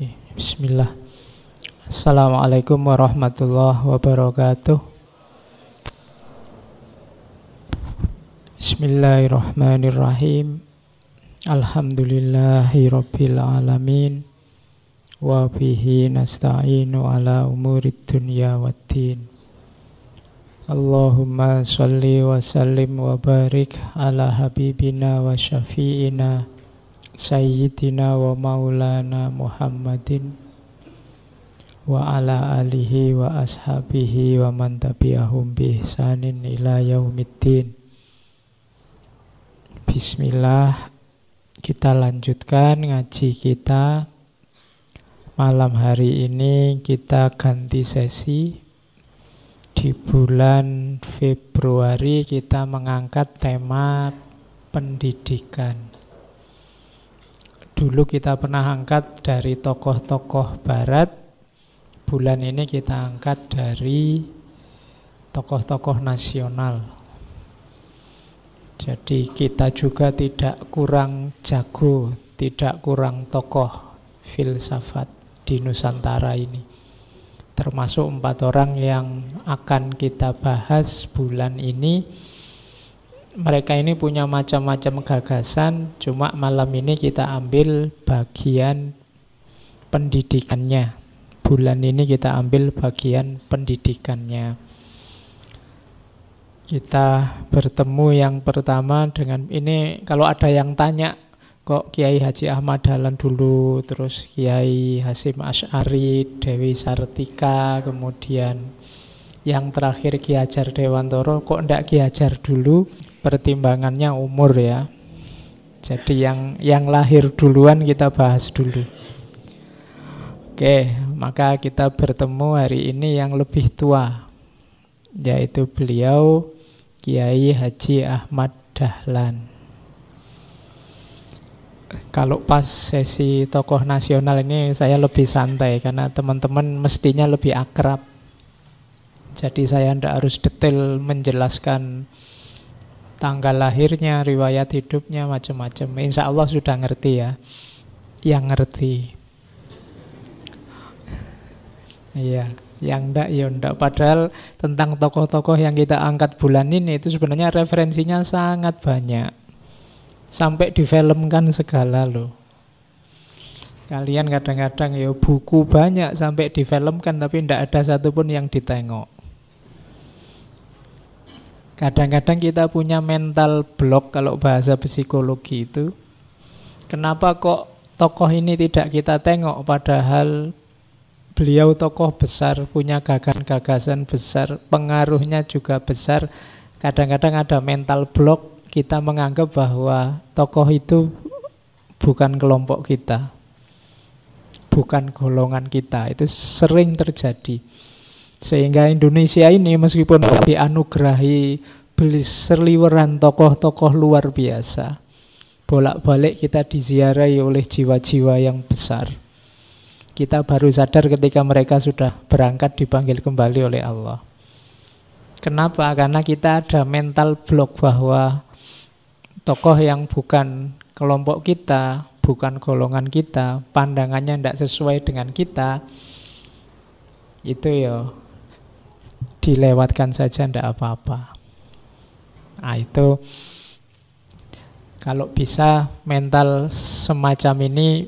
Oke, bismillah. Assalamualaikum warahmatullahi wabarakatuh. Bismillahirrahmanirrahim. Alhamdulillahi rabbil alamin. Wa bihi nasta'inu ala umurid dunya waddin. Allahumma salli wa sallim wa barik ala habibina wa syafi'ina Sayyidina wa maulana Muhammadin wa ala alihi wa ashabihi wa man tabi'ahum bi ihsanin ila yaumiddin. Bismillah, kita lanjutkan ngaji kita. Malam hari ini kita ganti sesi. Di bulan Februari kita mengangkat tema pendidikan. Dulu kita pernah angkat dari tokoh-tokoh barat. Bulan ini kita angkat dari tokoh-tokoh nasional. Jadi kita juga tidak kurang jago, tidak kurang tokoh filsafat di Nusantara ini. Termasuk 4 orang yang akan kita bahas bulan ini. Mereka ini punya macam-macam gagasan, cuma malam ini kita ambil bagian pendidikannya. Bulan ini kita ambil bagian pendidikannya. Kita bertemu yang pertama dengan ini. Kalau ada yang tanya, kok Kiai Haji Ahmad Dahlan dulu, terus Kiai Hasyim Asy'ari, Dewi Sartika, kemudian yang terakhir Ki Hajar Dewantoro, kok ndak Ki Hajar dulu? Pertimbangannya umur ya. Jadi yang lahir duluan kita bahas dulu. Oke, maka kita bertemu hari ini yang lebih tua, yaitu beliau Kiai Haji Ahmad Dahlan. Kalau pas sesi tokoh nasional ini saya lebih santai karena teman-teman mestinya lebih akrab. Jadi saya tidak harus detail menjelaskan tanggal lahirnya, riwayat hidupnya, macam-macam. Insya Allah sudah ngerti ya. Yang ngerti. Iya, yang enggak ya enggak. Padahal tentang tokoh-tokoh yang kita angkat bulan ini itu sebenarnya referensinya sangat banyak. Sampai difilmkan segala loh. Kalian kadang-kadang ya buku banyak sampai difilmkan tapi enggak ada satupun yang ditengok. Kadang-kadang kita punya mental block kalau bahasa psikologi itu. Kenapa kok tokoh ini tidak kita tengok padahal beliau tokoh besar, punya gagasan-gagasan besar, pengaruhnya juga besar. Kadang-kadang ada mental block, kita menganggap bahwa tokoh itu bukan kelompok kita, bukan golongan kita. Itu sering terjadi. Sehingga Indonesia ini meskipun dianugerahi berseliweran tokoh-tokoh luar biasa, bolak-balik kita diziarahi oleh jiwa-jiwa yang besar. Kita baru sadar ketika mereka sudah berangkat dipanggil kembali oleh Allah. Kenapa? Karena kita ada mental block bahwa tokoh yang bukan kelompok kita, bukan golongan kita, pandangannya tidak sesuai dengan kita, itu ya dilewatkan saja, tidak apa-apa. Nah itu kalau bisa mental semacam ini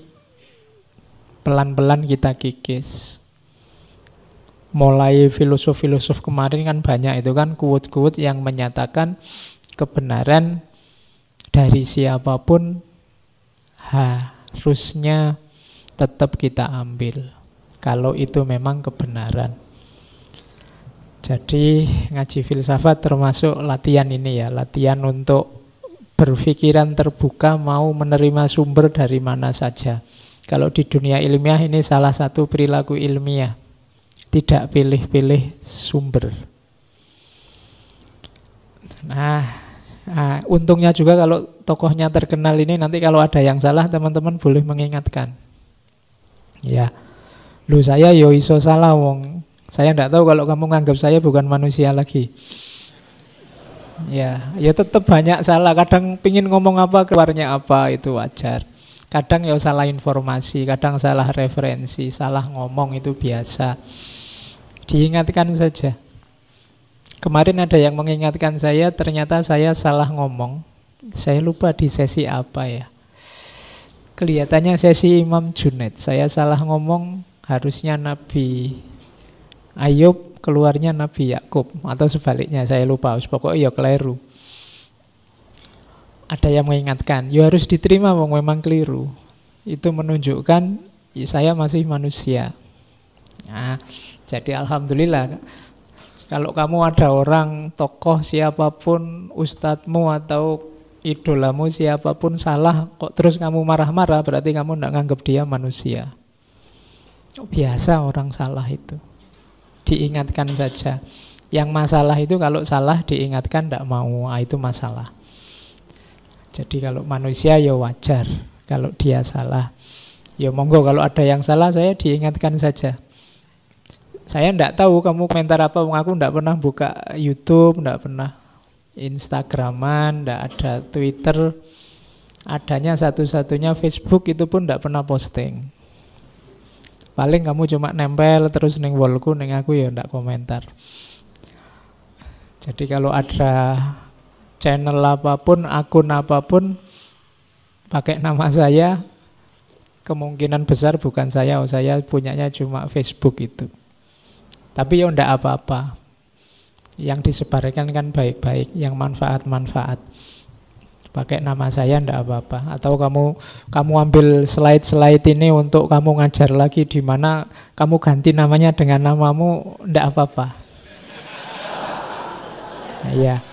pelan-pelan kita kikis. Mulai filosof-filosof kemarin kan banyak itu kan quote-quote yang menyatakan kebenaran dari siapapun harusnya tetap kita ambil kalau itu memang kebenaran. Jadi ngaji filsafat termasuk latihan ini ya, latihan untuk berpikiran terbuka, mau menerima sumber dari mana saja. Kalau di dunia ilmiah ini salah satu perilaku ilmiah, tidak pilih-pilih sumber. Nah, untungnya juga kalau tokohnya terkenal ini, nanti kalau ada yang salah teman-teman boleh mengingatkan. Ya, lu saya yo iso salah wong. Saya tidak tahu kalau kamu nganggap saya bukan manusia lagi. Ya tetap banyak salah. Kadang pingin ngomong apa keluarnya apa, itu wajar. Kadang ya salah informasi, kadang salah referensi, salah ngomong, itu biasa. Diingatkan saja. Kemarin ada yang mengingatkan saya, ternyata saya salah ngomong. Saya lupa di sesi apa ya. Kelihatannya sesi Imam Junaid. Saya salah ngomong, harusnya Nabi Ayub, keluarnya Nabi Yakub. Atau sebaliknya, saya lupa. Pokoknya ya keliru. Ada yang mengingatkan, ya harus diterima, memang keliru. Itu menunjukkan ya, saya masih manusia. Nah, jadi alhamdulillah, kalau kamu ada orang, tokoh siapapun, ustadzmu atau idolamu siapapun salah, kok terus kamu marah-marah, berarti kamu tidak nganggap dia manusia. Biasa orang salah itu. Diingatkan saja. Yang masalah itu kalau salah diingatkan tidak mau, itu masalah. Jadi kalau manusia ya wajar kalau dia salah. Ya monggo, kalau ada yang salah saya diingatkan saja. Saya tidak tahu kamu komentar apa, aku tidak pernah buka YouTube, tidak pernah Instagraman, tidak ada Twitter. Adanya satu-satunya Facebook, itu pun tidak pernah posting. Paling kamu cuma nempel terus ning wallku, ning aku ya tidak komentar. Jadi kalau ada channel apapun, akun apapun pakai nama saya, kemungkinan besar bukan saya. Saya punyanya cuma Facebook itu. Tapi ya enggak apa-apa. Yang disebarkan kan baik-baik, yang manfaat-manfaat. Pakai nama saya enggak apa-apa. Atau kamu ambil slide-slide ini untuk kamu ngajar lagi di mana, kamu ganti namanya dengan namamu, enggak apa-apa. Iya.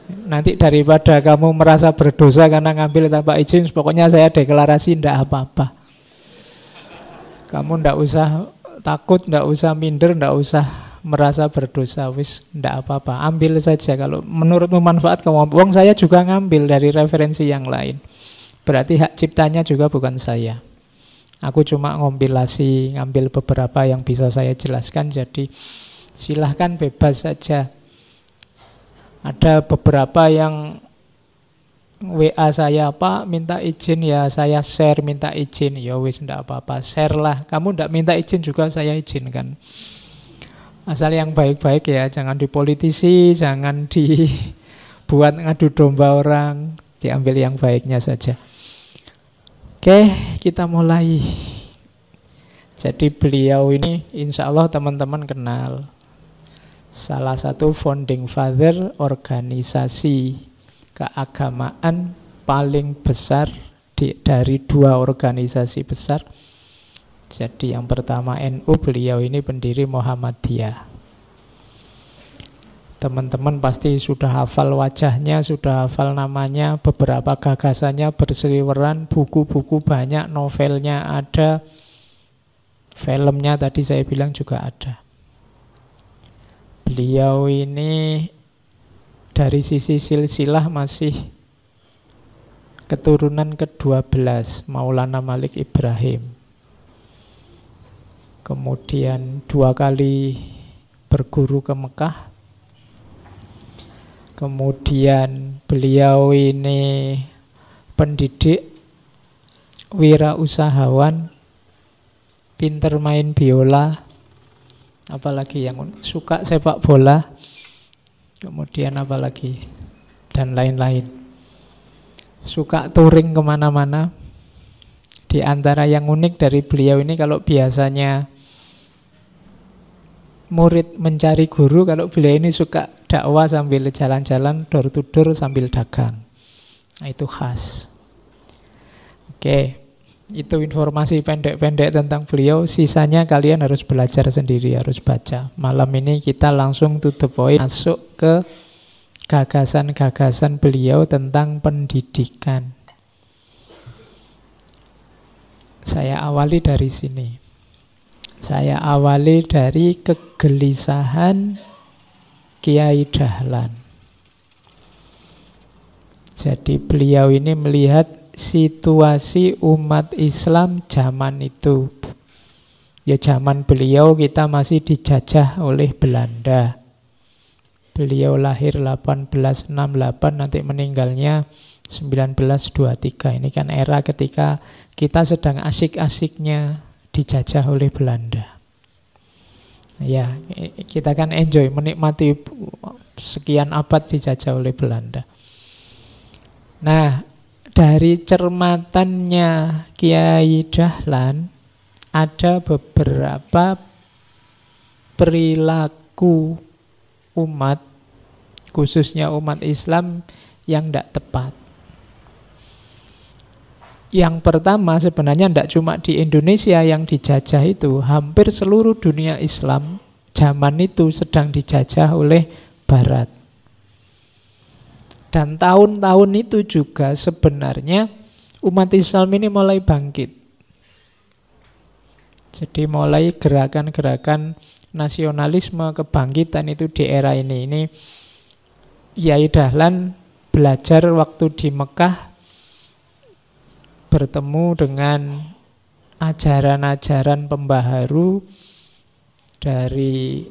Nanti daripada kamu merasa berdosa karena ngambil tanpa izin, pokoknya saya deklarasi ndak apa-apa. Kamu ndak usah takut, ndak usah minder, ndak usah merasa berdosa, wis ndak apa-apa. Ambil saja kalau menurutmu manfaat kamu. Wong saya juga ngambil dari referensi yang lain. Berarti hak ciptanya juga bukan saya. Aku cuma ngompilasi, ngambil beberapa yang bisa saya jelaskan. Jadi silahkan bebas saja. Ada beberapa yang WA saya, Pak minta izin ya, saya share minta izin. Ya wis ndak apa-apa, share lah. Kamu ndak minta izin juga saya izinkan. Asal yang baik-baik ya, jangan dipolitisi, jangan dibuat ngadu domba orang. Diambil yang baiknya saja. Oke, kita mulai. Jadi beliau ini insya Allah teman-teman kenal. Salah satu founding father organisasi keagamaan paling besar dari dua organisasi besar. Jadi yang pertama NU, beliau ini pendiri Muhammadiyah. Teman-teman pasti sudah hafal wajahnya, sudah hafal namanya, beberapa gagasannya berseliweran, buku-buku banyak, novelnya ada, filmnya tadi saya bilang juga ada. Beliau ini dari sisi silsilah masih keturunan ke-12 Maulana Malik Ibrahim. Kemudian 2 kali berguru ke Mekah. Kemudian beliau ini pendidik, wirausahawan, pinter main biola, apalagi yang suka sepak bola, kemudian apalagi, dan lain-lain. Suka touring kemana-mana. Di antara yang unik dari beliau ini, kalau biasanya murid mencari guru, kalau beliau ini suka dakwah sambil jalan-jalan, door to door sambil dagang. Nah, itu khas. Oke. Itu informasi pendek-pendek tentang beliau. Sisanya kalian harus belajar sendiri, harus baca. Malam ini kita langsung to the point, masuk ke gagasan-gagasan beliau tentang pendidikan. Saya awali dari sini. Saya awali dari kegelisahan Kiai Dahlan. Jadi beliau ini melihat situasi umat Islam zaman itu. Ya zaman beliau kita masih dijajah oleh Belanda. Beliau lahir 1868, nanti meninggalnya 1923. Ini kan era ketika kita sedang asik-asiknya dijajah oleh Belanda. Ya, kita kan enjoy, menikmati sekian abad dijajah oleh Belanda. Nah, dari cermatannya Kiai Dahlan, ada beberapa perilaku umat, khususnya umat Islam, yang tidak tepat. Yang pertama sebenarnya tidak cuma di Indonesia yang dijajah itu, hampir seluruh dunia Islam zaman itu sedang dijajah oleh Barat. Dan tahun-tahun itu juga sebenarnya umat Islam ini mulai bangkit. Jadi mulai gerakan-gerakan nasionalisme, kebangkitan itu di era ini. Ini Kiai Dahlan belajar waktu di Mekah, bertemu dengan ajaran-ajaran pembaharu dari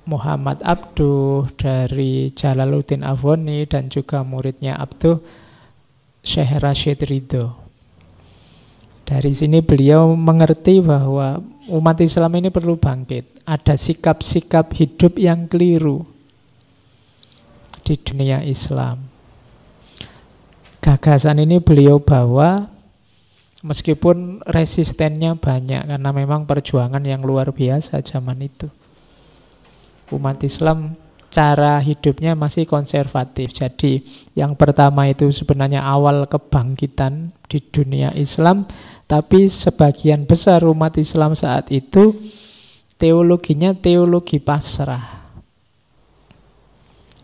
Muhammad Abduh, dari Jalaluddin Afghani, dan juga muridnya Abduh, Syekh Rashid Ridho. Dari sini beliau mengerti bahwa umat Islam ini perlu bangkit. Ada sikap-sikap hidup yang keliru di dunia Islam. Gagasan ini beliau bawa meskipun resistennya banyak, karena memang perjuangan yang luar biasa zaman itu. Umat Islam cara hidupnya masih konservatif. Jadi yang pertama itu sebenarnya awal kebangkitan di dunia Islam, tapi sebagian besar umat Islam saat itu teologinya teologi pasrah.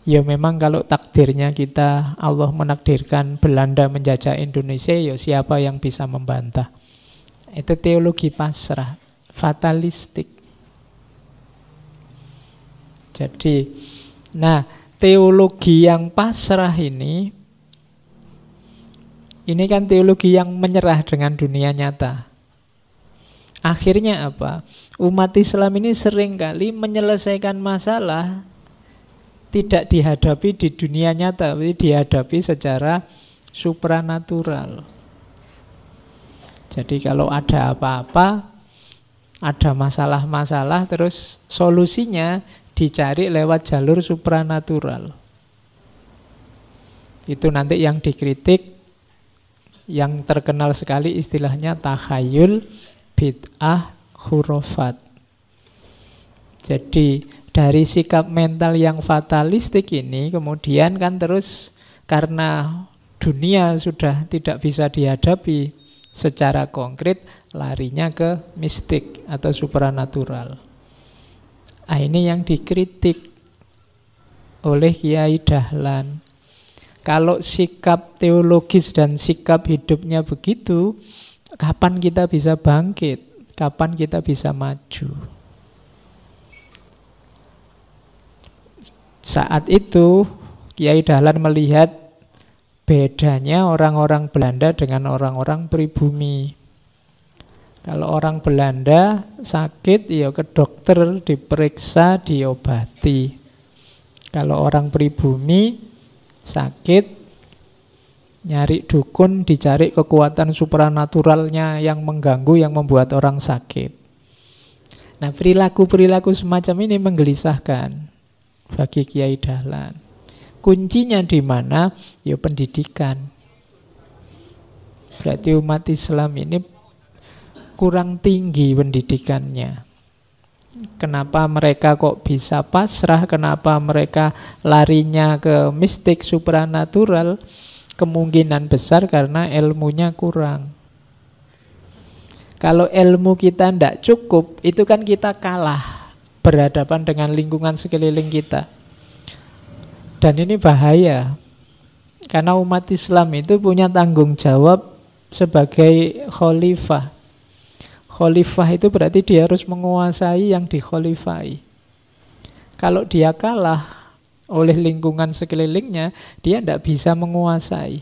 Ya memang kalau takdirnya kita, Allah menakdirkan Belanda menjajah Indonesia, ya siapa yang bisa membantah. Itu teologi pasrah, fatalistik. Jadi, nah teologi yang pasrah ini kan teologi yang menyerah dengan dunia nyata. Akhirnya apa? Umat Islam ini seringkali menyelesaikan masalah tidak dihadapi di dunia nyata, tapi dihadapi secara supranatural. Jadi kalau ada apa-apa, ada masalah-masalah, terus solusinya dicari lewat jalur supranatural. Itu nanti yang dikritik, yang terkenal sekali istilahnya takhayul, bid'ah, khurafat. Jadi dari sikap mental yang fatalistik ini kemudian kan terus karena dunia sudah tidak bisa dihadapi secara konkret, larinya ke mistik atau supranatural. Nah, ini yang dikritik oleh Kiai Dahlan. Kalau sikap teologis dan sikap hidupnya begitu, kapan kita bisa bangkit? Kapan kita bisa maju? Saat itu Kiai Dahlan melihat bedanya orang-orang Belanda dengan orang-orang pribumi. Kalau orang Belanda sakit, ya ke dokter, diperiksa, diobati. Kalau orang pribumi sakit, nyari dukun, dicari kekuatan supranaturalnya yang mengganggu, yang membuat orang sakit. Nah, perilaku-perilaku semacam ini menggelisahkan bagi Kiai Dahlan. Kuncinya di mana? Ya pendidikan. Berarti umat Islam ini kurang tinggi pendidikannya. Kenapa mereka kok bisa pasrah? Kenapa mereka larinya ke mistik supranatural? Kemungkinan besar karena ilmunya kurang. Kalau ilmu kita tidak cukup, itu kan kita kalah berhadapan dengan lingkungan sekeliling kita. Dan ini bahaya, karena umat Islam itu punya tanggung jawab sebagai khalifah. Khalifah itu berarti dia harus menguasai yang dikhalifai. Kalau dia kalah oleh lingkungan sekelilingnya, dia tidak bisa menguasai.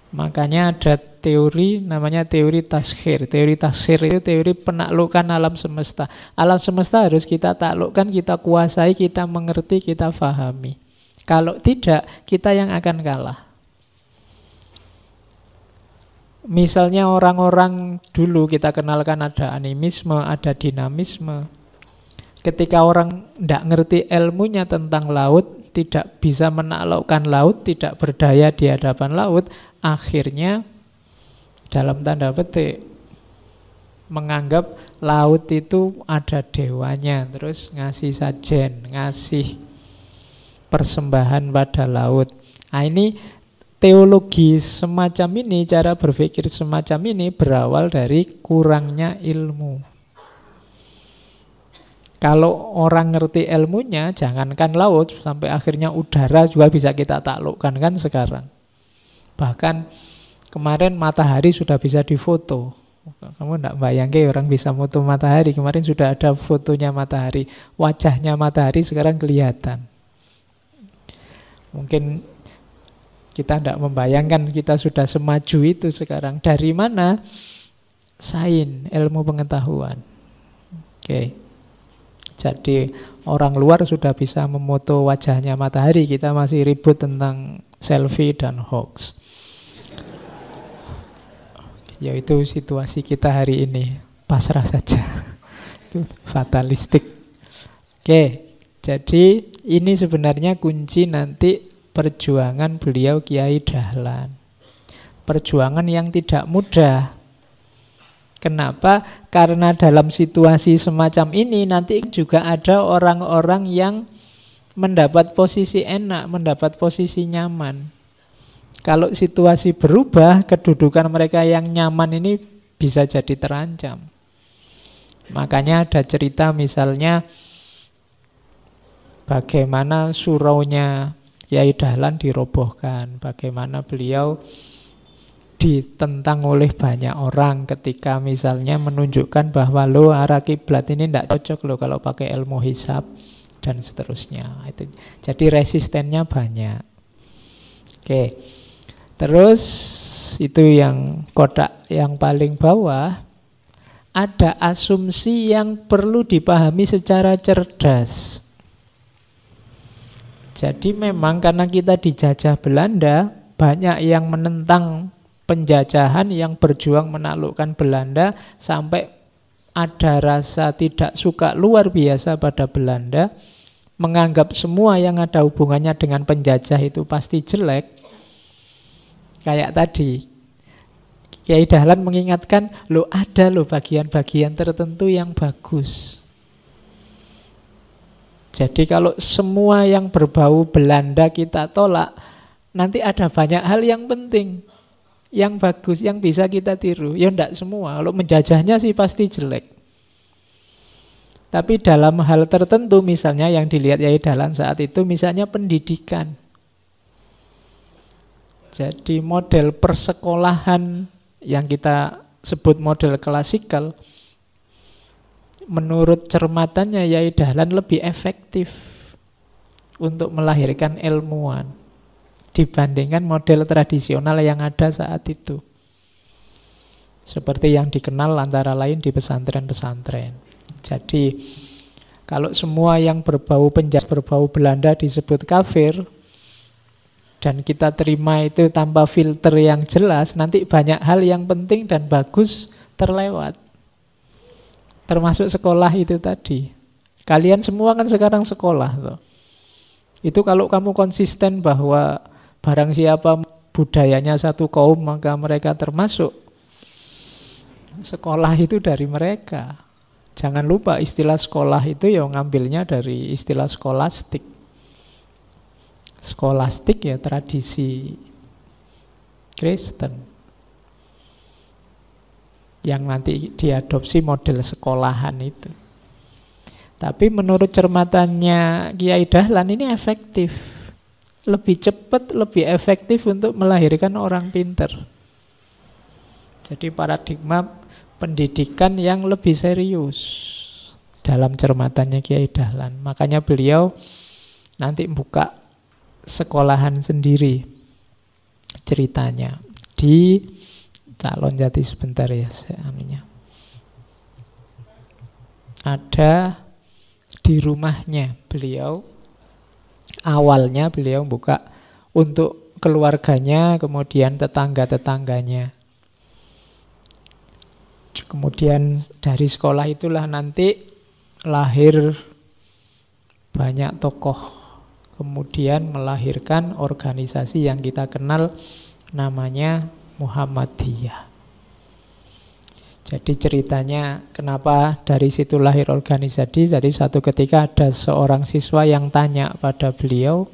Makanya ada teori namanya teori taskhir. Teori taskhir itu teori penaklukan alam semesta. Alam semesta harus kita taklukkan, kita kuasai, kita mengerti, kita fahami. Kalau tidak, kita yang akan kalah. Misalnya orang-orang dulu kita kenalkan ada animisme, ada dinamisme. Ketika orang tidak ngerti ilmunya tentang laut, tidak bisa menaklukkan laut, tidak berdaya di hadapan laut, akhirnya dalam tanda petik menganggap laut itu ada dewanya, terus ngasih sajen, ngasih persembahan pada laut. Nah, ini teologi semacam ini, cara berpikir semacam ini berawal dari kurangnya ilmu. Kalau orang ngerti ilmunya, jangankan laut, sampai akhirnya udara juga bisa kita taklukkan kan sekarang. Bahkan kemarin matahari sudah bisa difoto. Kamu tidak bayangkan orang bisa foto matahari. Kemarin sudah ada fotonya matahari. Wajahnya matahari sekarang kelihatan. Mungkin kita tidak membayangkan kita sudah semaju itu sekarang. Dari mana? Sains, ilmu pengetahuan. Oke. Jadi orang luar sudah bisa memoto wajahnya matahari. Kita masih ribut tentang selfie dan hoax. Yaitu situasi kita hari ini. Pasrah saja. Itu fatalistik. Oke, jadi ini sebenarnya kunci nanti perjuangan beliau Kiai Dahlan. Perjuangan yang tidak mudah. Kenapa? Karena dalam situasi semacam ini nanti juga ada orang-orang yang mendapat posisi enak, mendapat posisi nyaman. Kalau situasi berubah, kedudukan mereka yang nyaman ini bisa jadi terancam. Makanya ada cerita misalnya bagaimana suraunya Kiai Dahlan dirobohkan, bagaimana beliau ditentang oleh banyak orang ketika misalnya menunjukkan bahwa lo arah kiblat ini tidak cocok lo kalau pakai ilmu hisab dan seterusnya. Itu. Jadi resistennya banyak. Oke. Terus itu yang kotak yang paling bawah, ada asumsi yang perlu dipahami secara cerdas. Jadi memang karena kita dijajah Belanda, banyak yang menentang penjajahan, yang berjuang menaklukkan Belanda, sampai ada rasa tidak suka luar biasa pada Belanda, menganggap semua yang ada hubungannya dengan penjajah itu pasti jelek. Kayak tadi Kiai Dahlan mengingatkan, lo ada lo bagian-bagian tertentu yang bagus. Jadi kalau semua yang berbau Belanda kita tolak, nanti ada banyak hal yang penting, yang bagus, yang bisa kita tiru. Ya enggak semua, kalau menjajahnya sih pasti jelek. Tapi dalam hal tertentu, misalnya yang dilihat Kiai Dahlan saat itu, misalnya pendidikan. Jadi model persekolahan yang kita sebut model klasikal, menurut cermatannya Kiai Dahlan lebih efektif untuk melahirkan ilmuwan dibandingkan model tradisional yang ada saat itu. Seperti yang dikenal antara lain di pesantren-pesantren. Jadi kalau semua yang berbau penjajah, berbau Belanda disebut kafir, dan kita terima itu tanpa filter yang jelas, nanti banyak hal yang penting dan bagus terlewat. Termasuk sekolah itu tadi. Kalian semua kan sekarang sekolah tuh. Itu kalau kamu konsisten bahwa barang siapa budayanya satu kaum maka mereka termasuk, sekolah itu dari mereka. Jangan lupa istilah sekolah itu ya ngambilnya dari istilah skolastik. Skolastik ya tradisi Kristen yang nanti diadopsi model sekolahan itu. Tapi menurut cermatannya Kiai Dahlan ini efektif, lebih cepat, lebih efektif untuk melahirkan orang pinter. Jadi paradigma pendidikan yang lebih serius dalam cermatannya Kiai Dahlan. Makanya beliau nanti buka sekolahan sendiri ceritanya di Calon Jati. Sebentar ya, ada di rumahnya beliau. Awalnya beliau buka untuk keluarganya, kemudian tetangga-tetangganya. Kemudian dari sekolah itulah nanti lahir banyak tokoh, kemudian melahirkan organisasi yang kita kenal namanya Muhammadiyah. Jadi ceritanya kenapa dari situ lahir organisasi. Jadi suatu ketika ada seorang siswa yang tanya pada beliau,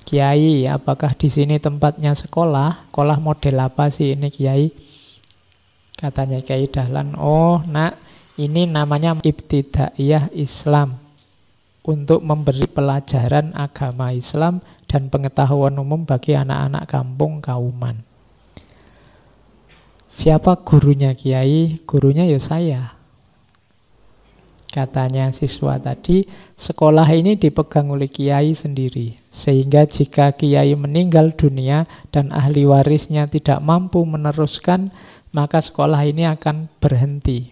Kiai, apakah di sini tempatnya sekolah? Sekolah model apa sih ini, Kiai? Katanya Kiai Dahlan, oh nak, ini namanya Ibtidaiyah Islam, untuk memberi pelajaran agama Islam dan pengetahuan umum bagi anak-anak kampung Kauman. Siapa gurunya, Kiai? Gurunya ya saya. Katanya siswa tadi, sekolah ini dipegang oleh Kiai sendiri, sehingga jika Kiai meninggal dunia dan ahli warisnya tidak mampu meneruskan, maka sekolah ini akan berhenti.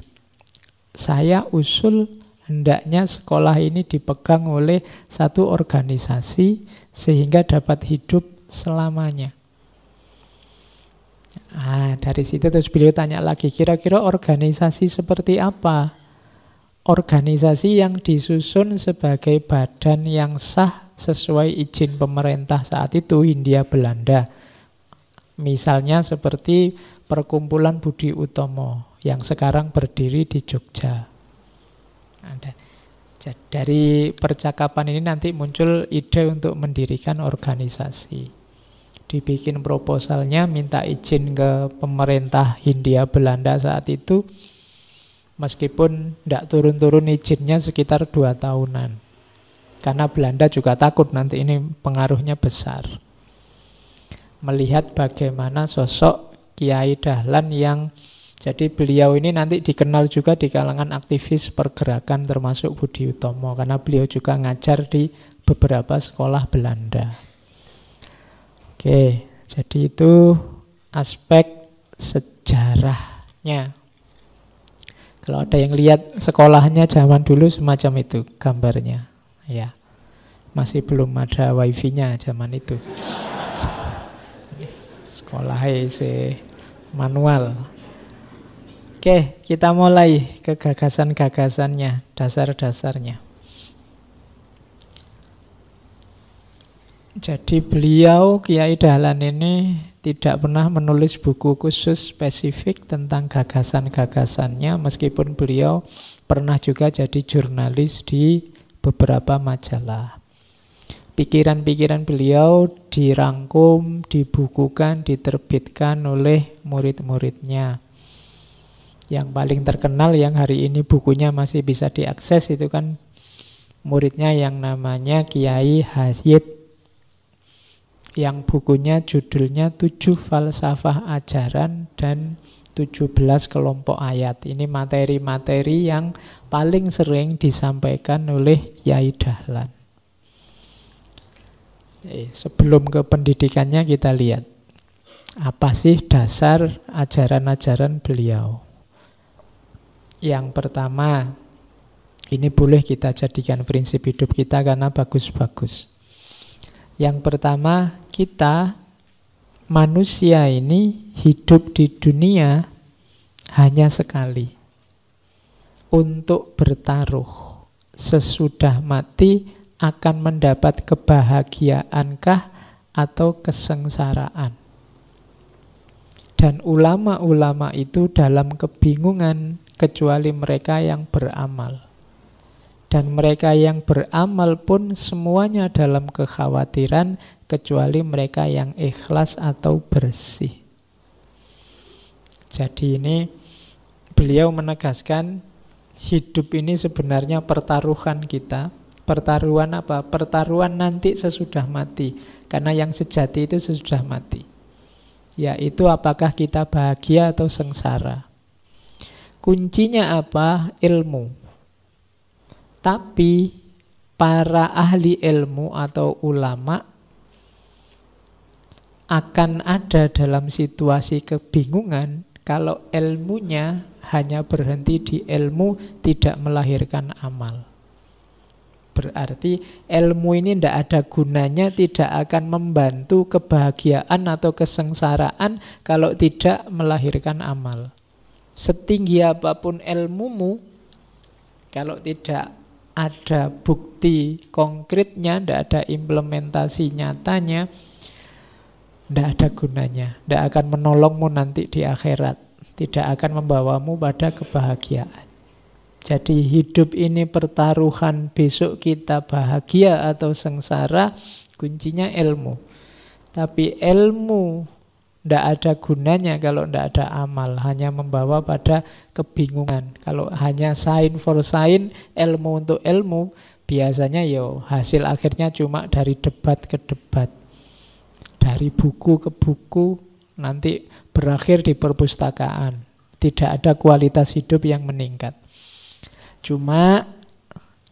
Saya usul hendaknya sekolah ini dipegang oleh satu organisasi sehingga dapat hidup selamanya. Dari situ terus beliau tanya lagi, kira-kira organisasi seperti apa? Organisasi yang disusun sebagai badan yang sah sesuai izin pemerintah saat itu, Hindia Belanda. Misalnya seperti Perkumpulan Budi Utomo yang sekarang berdiri di Jogja. Dari percakapan ini nanti muncul ide untuk mendirikan organisasi. Dibikin proposalnya, minta izin ke pemerintah Hindia Belanda saat itu, meskipun tidak turun-turun izinnya sekitar 2 tahunan. Karena Belanda juga takut nanti ini pengaruhnya besar. Melihat bagaimana sosok Kiai Dahlan yang, jadi beliau ini nanti dikenal juga di kalangan aktivis pergerakan termasuk Budi Utomo, karena beliau juga ngajar di beberapa sekolah Belanda. Oke, jadi itu aspek sejarahnya. Kalau ada yang lihat sekolahnya zaman dulu semacam itu gambarnya, ya. Masih belum ada wifi-nya zaman itu. Sekolahnya manual. Oke, kita mulai ke gagasan-gagasannya, dasar-dasarnya. Jadi beliau, Kiai Dahlan ini tidak pernah menulis buku khusus spesifik tentang gagasan-gagasannya, meskipun beliau pernah juga jadi jurnalis di beberapa majalah. Pikiran-pikiran beliau dirangkum, dibukukan, diterbitkan oleh murid-muridnya. Yang paling terkenal yang hari ini bukunya masih bisa diakses itu kan muridnya yang namanya Kiai Hasyid, yang bukunya judulnya 7 Falsafah Ajaran dan 17 Kelompok Ayat. Ini materi-materi yang paling sering disampaikan oleh Kiai Dahlan. Sebelum ke pendidikannya kita lihat apa sih dasar ajaran-ajaran beliau. Yang pertama, ini boleh kita jadikan prinsip hidup kita karena bagus-bagus. Yang pertama, kita manusia ini hidup di dunia hanya sekali. Untuk bertaruh, sesudah mati akan mendapat kebahagiaankah atau kesengsaraan. Dan ulama-ulama itu dalam kebingungan kecuali mereka yang beramal. Dan mereka yang beramal pun semuanya dalam kekhawatiran kecuali mereka yang ikhlas atau bersih. Jadi ini beliau menegaskan hidup ini sebenarnya pertaruhan kita. Pertaruhan apa? Pertaruhan nanti sesudah mati. Karena yang sejati itu sesudah mati. Yaitu apakah kita bahagia atau sengsara. Kuncinya apa? Ilmu. Tapi para ahli ilmu atau ulama akan ada dalam situasi kebingungan kalau ilmunya hanya berhenti di ilmu, tidak melahirkan amal. Berarti ilmu ini tidak ada gunanya, tidak akan membantu kebahagiaan atau kesengsaraan kalau tidak melahirkan amal. setinggi apapun ilmumu, kalau tidak ada bukti konkretnya, tidak ada implementasi nyatanya, tidak ada gunanya, tidak akan menolongmu nanti di akhirat, tidak akan membawamu pada kebahagiaan. Jadi hidup ini pertaruhan, besok kita bahagia atau sengsara, kuncinya ilmu. Tapi ilmu tidak ada gunanya kalau tidak ada amal, hanya membawa pada kebingungan. Kalau hanya sign for sign, ilmu untuk ilmu, biasanya hasil akhirnya cuma dari debat ke debat, dari buku ke buku, nanti berakhir di perpustakaan. Tidak ada kualitas hidup yang meningkat. Cuma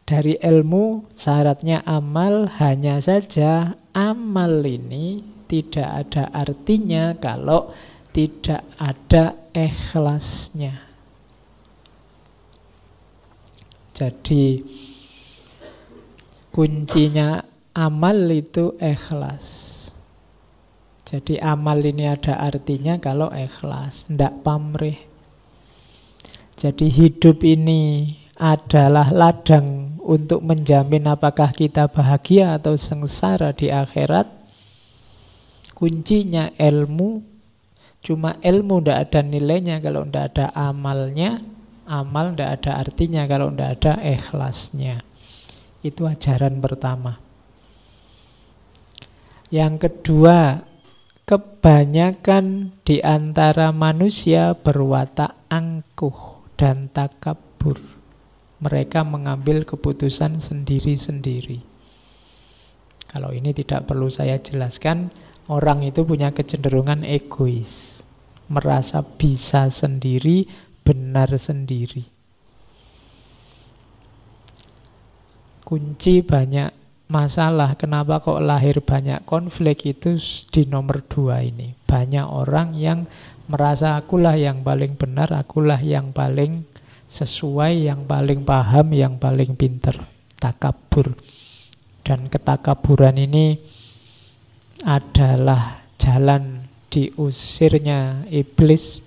dari ilmu syaratnya amal, hanya saja amal ini tidak ada artinya kalau tidak ada ikhlasnya. Jadi kuncinya amal itu ikhlas. Jadi amal ini ada artinya kalau ikhlas, tidak pamrih. Jadi hidup ini adalah ladang untuk menjamin apakah kita bahagia atau sengsara di akhirat. Kuncinya ilmu. Cuma ilmu tidak ada nilainya kalau tidak ada amalnya. Amal tidak ada artinya kalau tidak ada ikhlasnya. Itu ajaran pertama. Yang kedua, kebanyakan di antara manusia berwatak angkuh dan takabur. Mereka mengambil keputusan sendiri-sendiri. Kalau ini tidak perlu saya jelaskan, orang itu punya kecenderungan egois, merasa bisa sendiri, benar sendiri. Kunci banyak masalah, kenapa kok lahir banyak konflik itu di nomor 2 ini. Banyak orang yang merasa akulah yang paling benar, akulah yang paling sesuai, yang paling paham, yang paling pinter. Takabur. Dan ketakaburan ini adalah jalan diusirnya iblis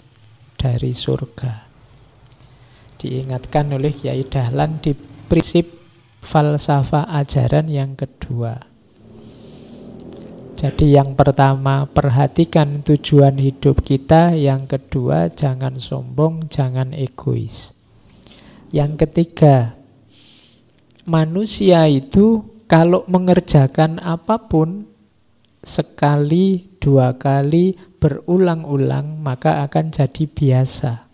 dari surga. Diingatkan oleh Kiai Dahlan di prinsip falsafah ajaran yang kedua. Jadi yang pertama, perhatikan tujuan hidup kita. Yang kedua, jangan sombong, jangan egois. Yang ketiga, manusia itu kalau mengerjakan apapun sekali, 2 kali, berulang-ulang, maka akan jadi biasa.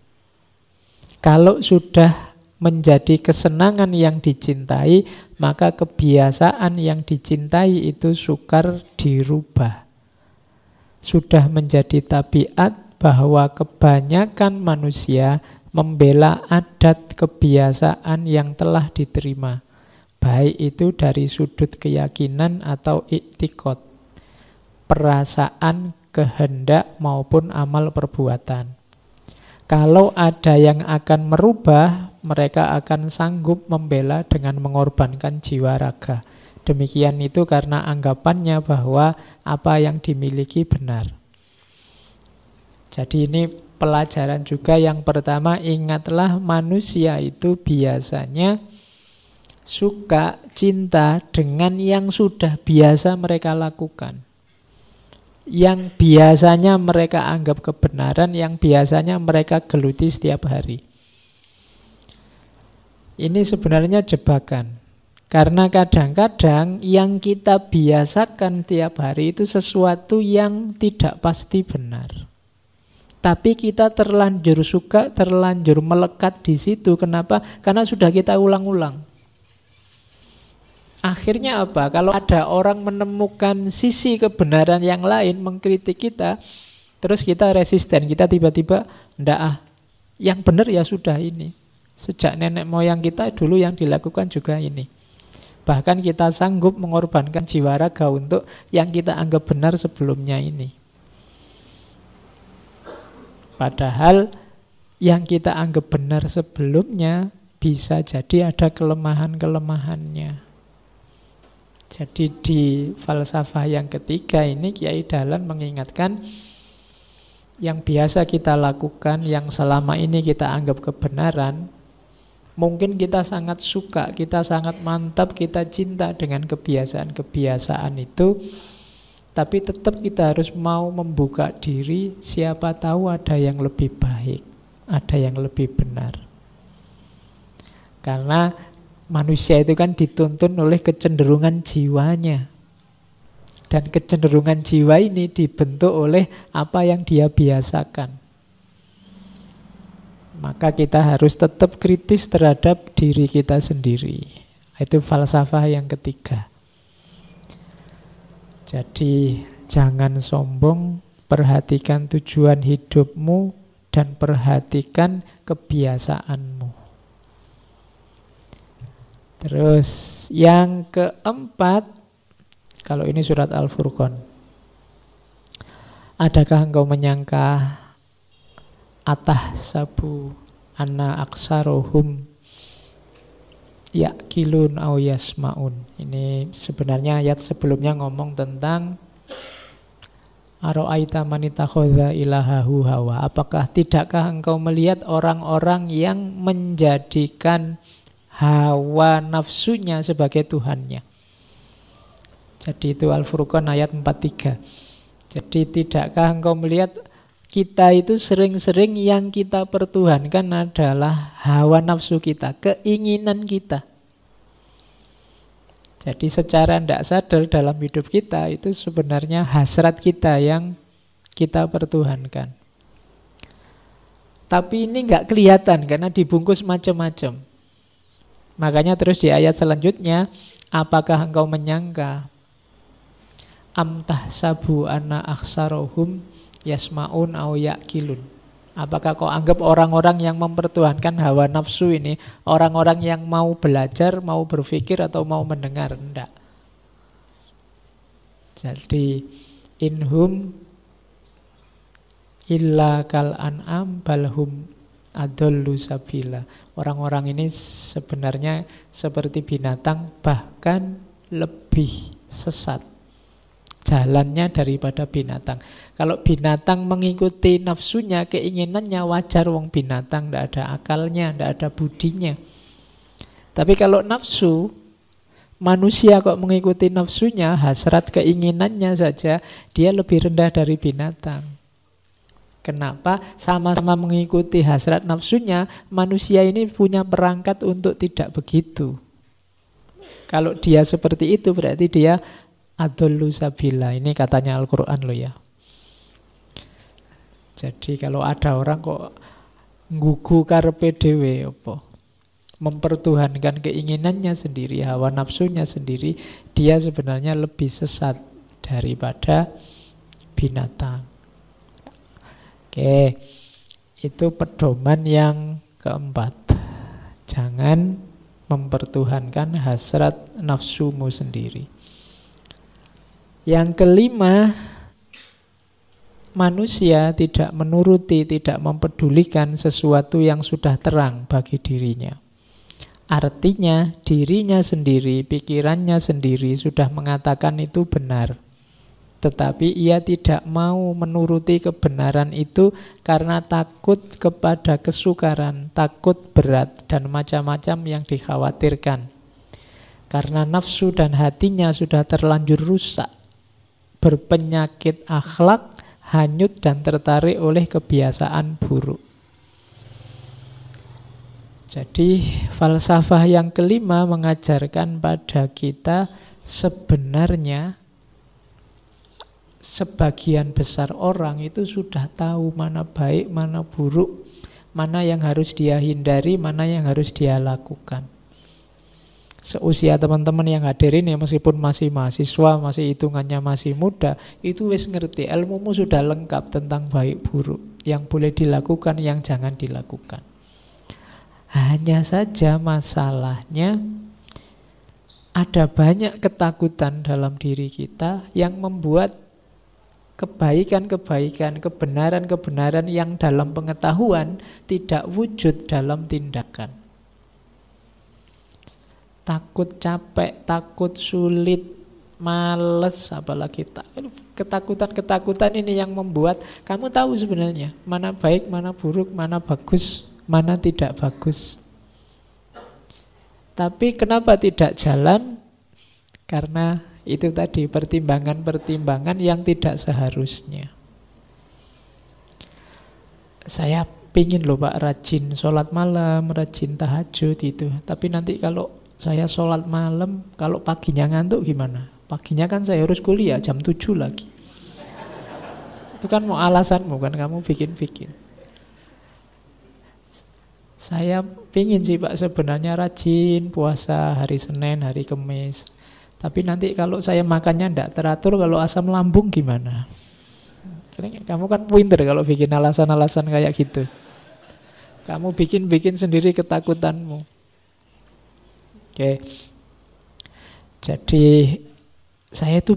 Kalau sudah menjadi kesenangan yang dicintai, maka kebiasaan yang dicintai itu sukar dirubah. Sudah menjadi tabiat bahwa kebanyakan manusia membela adat kebiasaan yang telah diterima, baik itu dari sudut keyakinan atau iktikad, perasaan, kehendak maupun amal perbuatan. Kalau ada yang akan merubah, mereka akan sanggup membela dengan mengorbankan jiwa raga. Demikian itu karena anggapannya bahwa apa yang dimiliki benar. Jadi ini pelajaran juga yang pertama, ingatlah manusia itu biasanya suka, cinta dengan yang sudah biasa mereka lakukan. Yang biasanya mereka anggap kebenaran, yang biasanya mereka geluti setiap hari. Ini sebenarnya jebakan. Karena kadang-kadang yang kita biasakan tiap hari itu sesuatu yang tidak pasti benar. Tapi kita terlanjur suka, terlanjur melekat di situ. Kenapa? Karena sudah kita ulang-ulang. Akhirnya apa? Kalau ada orang menemukan sisi kebenaran yang lain, mengkritik kita, terus kita resisten, kita tiba-tiba, ndak yang benar ya sudah ini. Sejak nenek moyang kita dulu yang dilakukan juga ini. Bahkan kita sanggup mengorbankan jiwa raga untuk yang kita anggap benar sebelumnya ini. Padahal yang kita anggap benar sebelumnya bisa jadi ada kelemahan-kelemahannya. Jadi di falsafah yang ketiga ini Kiai Dahlan mengingatkan yang biasa kita lakukan, yang selama ini kita anggap kebenaran, mungkin kita sangat suka, kita sangat mantap, kita cinta dengan kebiasaan-kebiasaan itu, tapi tetap kita harus mau membuka diri, siapa tahu ada yang lebih baik, ada yang lebih benar. Karena manusia itu kan dituntun oleh kecenderungan jiwanya. Dan kecenderungan jiwa ini dibentuk oleh apa yang dia biasakan. Maka kita harus tetap kritis terhadap diri kita sendiri. Itu falsafah yang ketiga. Jadi jangan sombong, perhatikan tujuan hidupmu dan perhatikan kebiasaanmu. Terus yang keempat, kalau ini surat Al-Furqan. Adakah engkau menyangka atahsabu anna aksarohum ya'kilun au yasma'un. Ini sebenarnya ayat sebelumnya ngomong tentang ara'aita man ittakhadha ilahahu hawa. Apakah tidakkah engkau melihat orang-orang yang menjadikan hawa nafsunya sebagai Tuhannya? Jadi itu Al-Furqan ayat 43. Jadi tidakkah engkau melihat kita itu sering-sering yang kita pertuhankan adalah hawa nafsu kita, keinginan kita. Jadi secara tidak sadar dalam hidup kita itu sebenarnya hasrat kita yang kita pertuhankan. Tapi ini nggak kelihatan karena dibungkus macam-macam. Makanya terus di ayat selanjutnya, apakah engkau menyangka am tahsabu anna aksarohum yasma'un au ya'kilun. Apakah kau anggap orang-orang yang mempertuhankan hawa nafsu ini orang-orang yang mau belajar, mau berpikir atau mau mendengar? Enggak. Jadi inhum illa kal an'am balhum adallu sabila. Orang-orang ini sebenarnya seperti binatang, bahkan lebih sesat jalannya daripada binatang. Kalau binatang mengikuti nafsunya, keinginannya, wajar, wong binatang tidak ada akalnya, tidak ada budinya. Tapi kalau nafsu, manusia kok mengikuti nafsunya, hasrat keinginannya saja, dia lebih rendah dari binatang. Kenapa? Sama-sama mengikuti hasrat nafsunya, manusia ini punya perangkat untuk tidak begitu. Kalau dia seperti itu berarti dia adallu sabila. Ini katanya Al-Quran loh ya. Jadi kalau ada orang kok nggugu karepe dhewe apa, mempertuhankan keinginannya sendiri, hawa nafsunya sendiri, dia sebenarnya lebih sesat daripada binatang. Oke, itu pedoman yang keempat. Jangan mempertuhankan hasrat nafsumu sendiri. Yang kelima, manusia tidak menuruti, tidak mempedulikan sesuatu yang sudah terang bagi dirinya. Artinya dirinya sendiri, pikirannya sendiri sudah mengatakan itu benar. Tetapi ia tidak mau menuruti kebenaran itu karena takut kepada kesukaran, takut berat, dan macam-macam yang dikhawatirkan. Karena nafsu dan hatinya sudah terlanjur rusak, berpenyakit akhlak, hanyut dan tertarik oleh kebiasaan buruk. Jadi falsafah yang kelima mengajarkan pada kita sebenarnya sebagian besar orang itu sudah tahu mana baik, mana buruk, mana yang harus dia hindari, mana yang harus dia lakukan. Seusia teman-teman yang hadir ini, meskipun masih mahasiswa, masih hitungannya masih muda, itu wis ngerti, ilmumu sudah lengkap tentang baik buruk, yang boleh dilakukan, yang jangan dilakukan. Hanya saja masalahnya ada banyak ketakutan dalam diri kita yang membuat kebaikan-kebaikan, kebenaran-kebenaran yang dalam pengetahuan tidak wujud dalam tindakan. Takut capek, takut sulit, males, apalagi ketakutan-ketakutan ini yang membuat kamu tahu sebenarnya mana baik, mana buruk, mana bagus, mana tidak bagus. Tapi kenapa tidak jalan? Karena itu tadi pertimbangan-pertimbangan yang tidak seharusnya. Saya pingin loh Pak rajin sholat malam, rajin tahajud itu. Tapi nanti kalau saya sholat malam, kalau paginya ngantuk gimana? Paginya kan saya harus kuliah jam 7 lagi. Itu kan mau alasanmu kan, kamu bikin-bikin. Saya pingin sih Pak sebenarnya rajin puasa hari Senin, hari Kamis. Tapi nanti kalau saya makannya tidak teratur, kalau asam lambung gimana? Kamu kan pinter kalau bikin alasan-alasan kayak gitu. Kamu bikin-bikin sendiri ketakutanmu. Oke. Jadi saya itu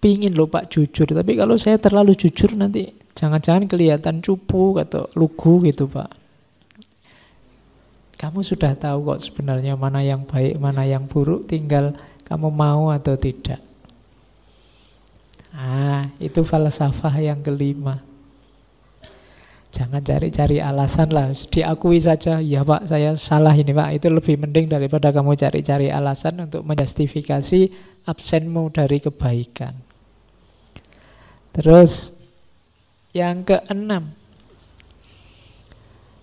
pingin loh Pak jujur. Tapi kalau saya terlalu jujur nanti jangan-jangan kelihatan cupu atau lugu gitu Pak. Kamu sudah tahu kok sebenarnya mana yang baik, mana yang buruk, tinggal kamu mau atau tidak. Itu falsafah yang kelima. Jangan cari-cari alasan lah, diakui saja, ya Pak saya salah ini Pak. Itu lebih mending daripada kamu cari-cari alasan untuk menjustifikasi absenmu dari kebaikan. Terus yang keenam,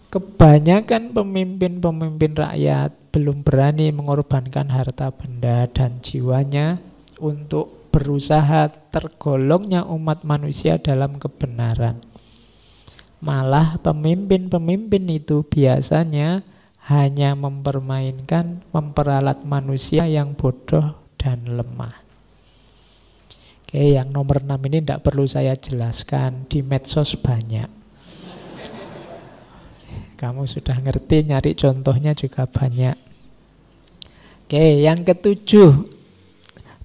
kebanyakan pemimpin-pemimpin rakyat belum berani mengorbankan harta benda dan jiwanya untuk berusaha tergolongnya umat manusia dalam kebenaran. Malah pemimpin-pemimpin itu biasanya hanya memperalat manusia yang bodoh dan lemah. Oke, yang nomor 6 ini tidak perlu saya jelaskan, di medsos banyak. Kamu sudah ngerti, nyari contohnya juga banyak. Oke, yang ketujuh,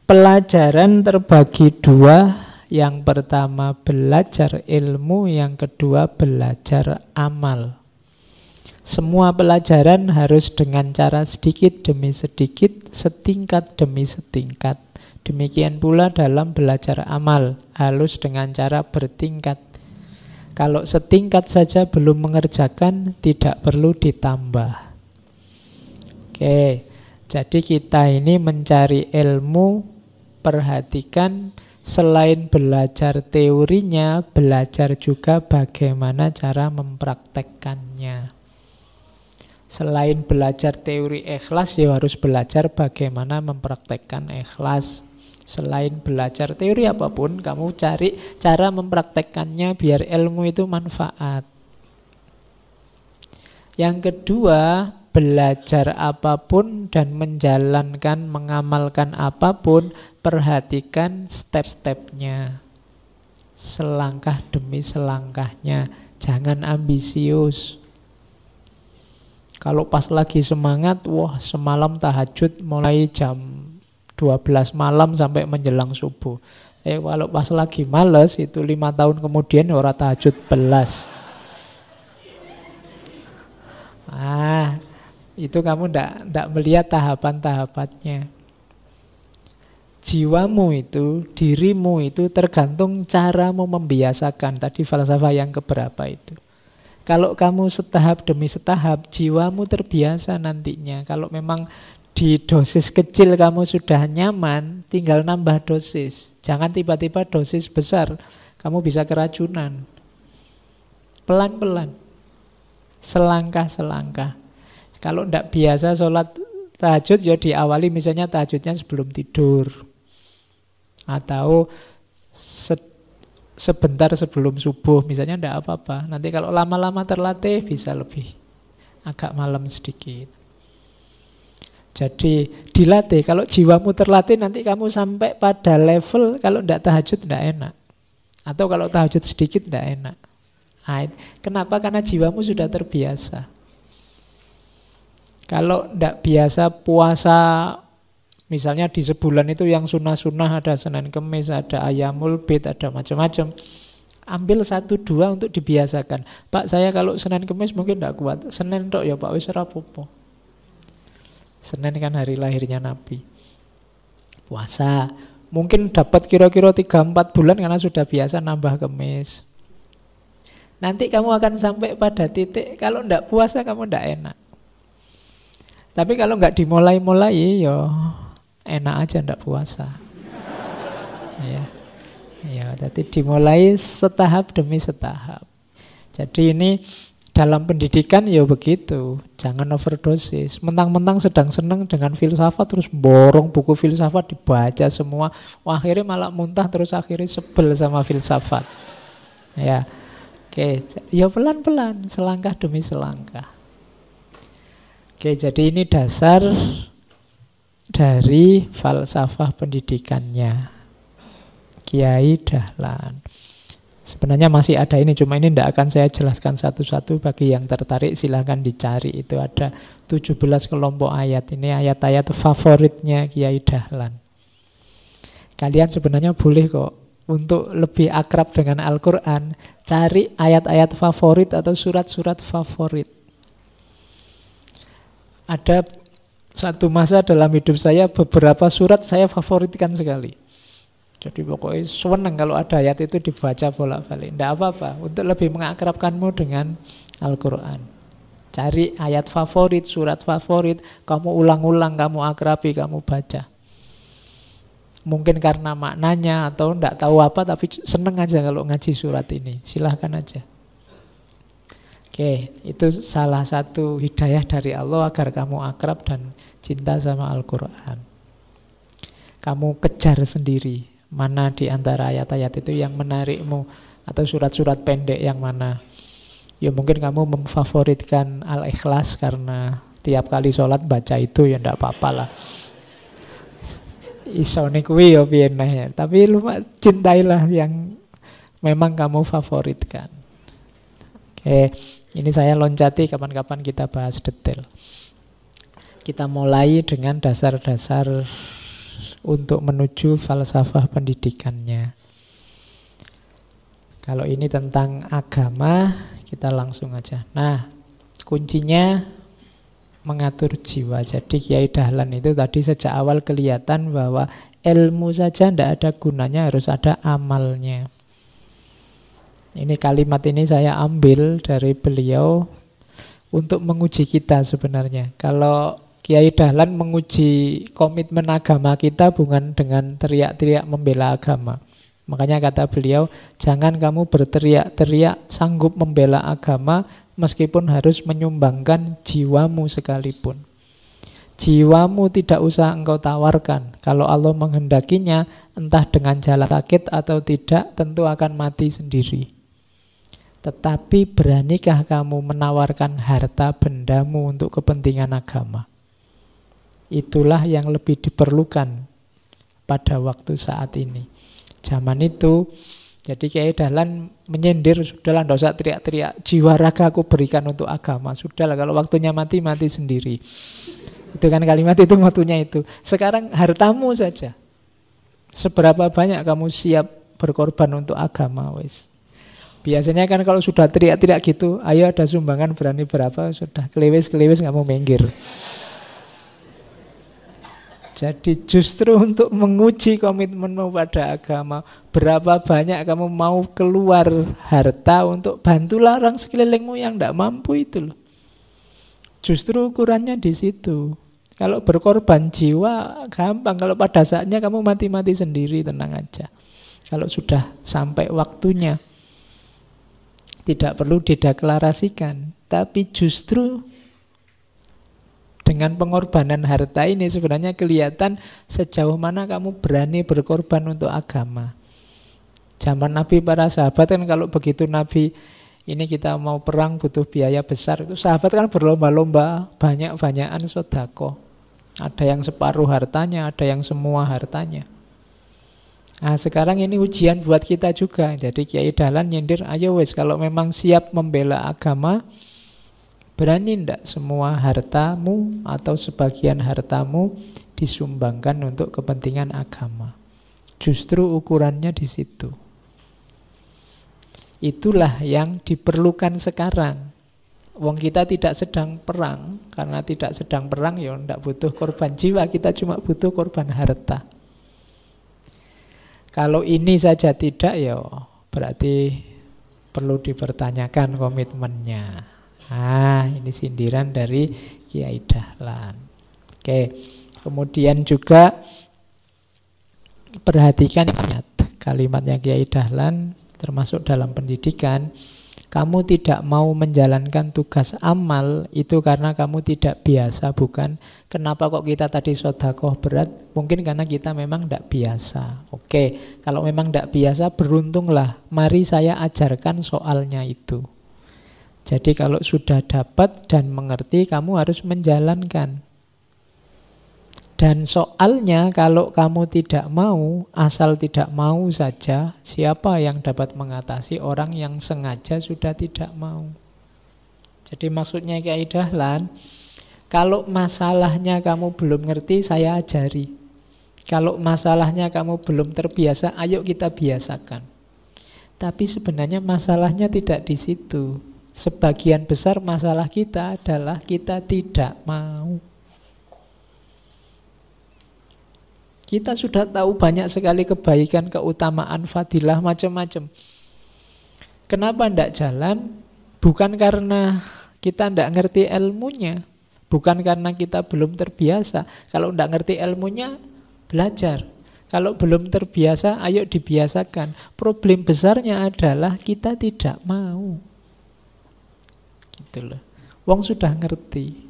pelajaran terbagi dua. Yang pertama belajar ilmu, yang kedua belajar amal. Semua pelajaran harus dengan cara sedikit demi sedikit, setingkat demi setingkat. Demikian pula dalam belajar amal, harus dengan cara bertingkat. Kalau setingkat saja belum mengerjakan, tidak perlu ditambah. Oke, jadi kita ini mencari ilmu, perhatikan selain belajar teorinya, belajar juga bagaimana cara mempraktekkannya. Selain belajar teori ikhlas, ya harus belajar bagaimana mempraktekkan ikhlas. Selain belajar teori apapun, kamu cari cara mempraktekkannya biar ilmu itu manfaat. Yang kedua, belajar apapun dan menjalankan, mengamalkan apapun, perhatikan step-stepnya. Selangkah demi selangkahnya, jangan ambisius. Kalau pas lagi semangat, wah semalam tahajud mulai jam 12 malam sampai menjelang subuh. Kalau pas lagi males, itu 5 tahun kemudian ora tahajud belas. Itu kamu ndak melihat tahapan-tahapannya. Jiwamu itu, dirimu itu tergantung caramu membiasakan. Tadi falsafah yang keberapa itu. Kalau kamu setahap demi setahap, jiwamu terbiasa nantinya. Kalau memang di dosis kecil kamu sudah nyaman, tinggal nambah dosis. Jangan tiba-tiba dosis besar, kamu bisa keracunan. Pelan-pelan, selangkah-selangkah. Kalau tidak biasa sholat tahajud, ya diawali misalnya tahajudnya sebelum tidur. Atau sebentar sebelum subuh, misalnya tidak apa-apa. Nanti kalau lama-lama terlatih, bisa lebih agak malam sedikit. Jadi dilatih, kalau jiwamu terlatih nanti kamu sampai pada level kalau tidak tahajud tidak enak. Atau kalau tahajud sedikit tidak enak. Kenapa? Karena jiwamu sudah terbiasa. Kalau tidak biasa puasa, misalnya di sebulan itu yang sunnah-sunnah ada Senin Kemis, ada Ayamul Bid, ada macam-macam. Ambil 1-2 untuk dibiasakan. Pak saya kalau Senin Kemis mungkin tidak kuat. Senin tok ya Pak, wis ora apa-apa. Senin kan hari lahirnya Nabi. Puasa, Mungkin dapat kira-kira 3-4 bulan karena sudah biasa nambah kemis. Nanti kamu akan sampai pada titik kalau ndak puasa kamu ndak enak. Tapi kalau nggak dimulai-mulai, ya enak aja ndak puasa. Ya, ya. Jadi dimulai setahap demi setahap. Jadi ini dalam pendidikan ya begitu. Jangan overdosis. Mentang-mentang sedang senang dengan filsafat terus borong buku filsafat dibaca semua. Wah, akhirnya malah muntah terus akhirnya sebel sama filsafat. Ya. Oke, ya pelan-pelan, selangkah demi selangkah. Oke, jadi ini dasar dari falsafah pendidikannya Kiai Dahlan. Sebenarnya masih ada ini, cuma ini tidak akan saya jelaskan satu-satu. Bagi yang tertarik silahkan dicari. Itu ada 17 kelompok ayat. Ini ayat-ayat favoritnya Kiai Dahlan. Kalian sebenarnya boleh kok untuk lebih akrab dengan Al-Quran, cari ayat-ayat favorit atau surat-surat favorit. Ada satu masa dalam hidup saya, beberapa surat saya favoritkan sekali. Jadi pokoknya senang kalau ada ayat itu dibaca bolak-balik. Tidak apa-apa, untuk lebih mengakrabkanmu dengan Al-Quran. Cari ayat favorit, surat favorit, kamu ulang-ulang, kamu akrabi, kamu baca. Mungkin karena maknanya atau tidak tahu apa, tapi seneng aja kalau ngaji surat ini. Silahkan aja. Oke, itu salah satu hidayah dari Allah agar kamu akrab dan cinta sama Al-Quran. Kamu kejar sendiri mana di antara ayat-ayat itu yang menarikmu, atau surat-surat pendek yang mana. Ya mungkin kamu memfavoritkan Al-Ikhlas karena tiap kali sholat baca itu, ya tidak apa-apa lah. Isone kuwi ya piye ya. Tapi lu cintailah yang memang kamu favoritkan. Oke, ini saya loncati, kapan-kapan kita bahas detail. Kita mulai dengan dasar-dasar untuk menuju falsafah pendidikannya. Kalau ini tentang agama, kita langsung aja. Nah, kuncinya mengatur jiwa. Jadi Kiai Dahlan itu tadi sejak awal kelihatan bahwa ilmu saja tidak ada gunanya, harus ada amalnya. Ini kalimat ini saya ambil dari beliau untuk menguji kita sebenarnya. Kalau Kiai Dahlan menguji komitmen agama kita bukan dengan teriak-teriak membela agama. Makanya kata beliau, jangan kamu berteriak-teriak sanggup membela agama meskipun harus menyumbangkan jiwamu sekalipun. Jiwamu tidak usah engkau tawarkan. Kalau Allah menghendakinya, entah dengan jalan sakit atau tidak, tentu akan mati sendiri. Tetapi beranikah kamu menawarkan harta bendamu untuk kepentingan agama? Itulah yang lebih diperlukan pada waktu saat ini. Zaman itu, jadi Kiai Dahlan menyindir, sudahlah tidak usah teriak-teriak, jiwa raga aku berikan untuk agama. Sudahlah, kalau waktunya mati, mati sendiri. Itu kan kalimat itu, waktunya itu. Sekarang hartamu saja. Seberapa banyak kamu siap berkorban untuk agama, wis. Biasanya kan kalau sudah teriak-teriak gitu, ayo ada sumbangan berani berapa, sudah kelewes-kelewes kamu minggir. Jadi justru untuk menguji komitmenmu pada agama, berapa banyak kamu mau keluar harta untuk bantulah orang sekelilingmu yang tidak mampu itu loh. Justru ukurannya di situ. Kalau berkorban jiwa gampang, kalau pada saatnya kamu mati-mati sendiri, tenang aja. Kalau sudah sampai waktunya, tidak perlu dideklarasikan, tapi justru dengan pengorbanan harta ini sebenarnya kelihatan sejauh mana kamu berani berkorban untuk agama. Zaman Nabi, para sahabat kan kalau begitu Nabi ini kita mau perang butuh biaya besar, itu sahabat kan berlomba-lomba, banyak-banyakan sedekah. Ada yang separuh hartanya, ada yang semua hartanya. Nah sekarang ini ujian buat kita juga. Jadi Kiai Dahlan nyindir, ayo wes kalau memang siap membela agama, berani ndak semua hartamu atau sebagian hartamu disumbangkan untuk kepentingan agama? Justru ukurannya di situ. Itulah yang diperlukan sekarang. Wong kita tidak sedang perang, karena tidak sedang perang ya ndak butuh korban jiwa, kita cuma butuh korban harta. Kalau ini saja tidak, ya berarti perlu dipertanyakan komitmennya. Ini sindiran dari Kiai Dahlan. Oke, kemudian juga perhatikan kalimatnya Kiai Dahlan, termasuk dalam pendidikan. Kamu tidak mau menjalankan tugas amal itu karena kamu tidak biasa, bukan. Kenapa kok kita tadi sedekah berat? Mungkin karena kita memang tidak biasa. Oke, kalau memang tidak biasa, beruntunglah. Mari saya ajarkan soalnya itu. Jadi kalau sudah dapat dan mengerti, kamu harus menjalankan. Dan soalnya kalau kamu tidak mau, asal tidak mau saja, siapa yang dapat mengatasi orang yang sengaja sudah tidak mau? Jadi maksudnya Kiai Dahlan, kalau masalahnya kamu belum ngerti, saya ajari. Kalau masalahnya kamu belum terbiasa, ayo kita biasakan. Tapi sebenarnya masalahnya tidak di situ. Sebagian besar masalah kita adalah kita tidak mau. Kita sudah tahu banyak sekali kebaikan, keutamaan, fadilah, macam-macam. Kenapa tidak jalan? Bukan karena kita tidak ngerti ilmunya, bukan karena kita belum terbiasa. Kalau tidak ngerti ilmunya, belajar. Kalau belum terbiasa, ayo dibiasakan. Problem besarnya adalah kita tidak mau. Gitu loh. Wong sudah ngerti.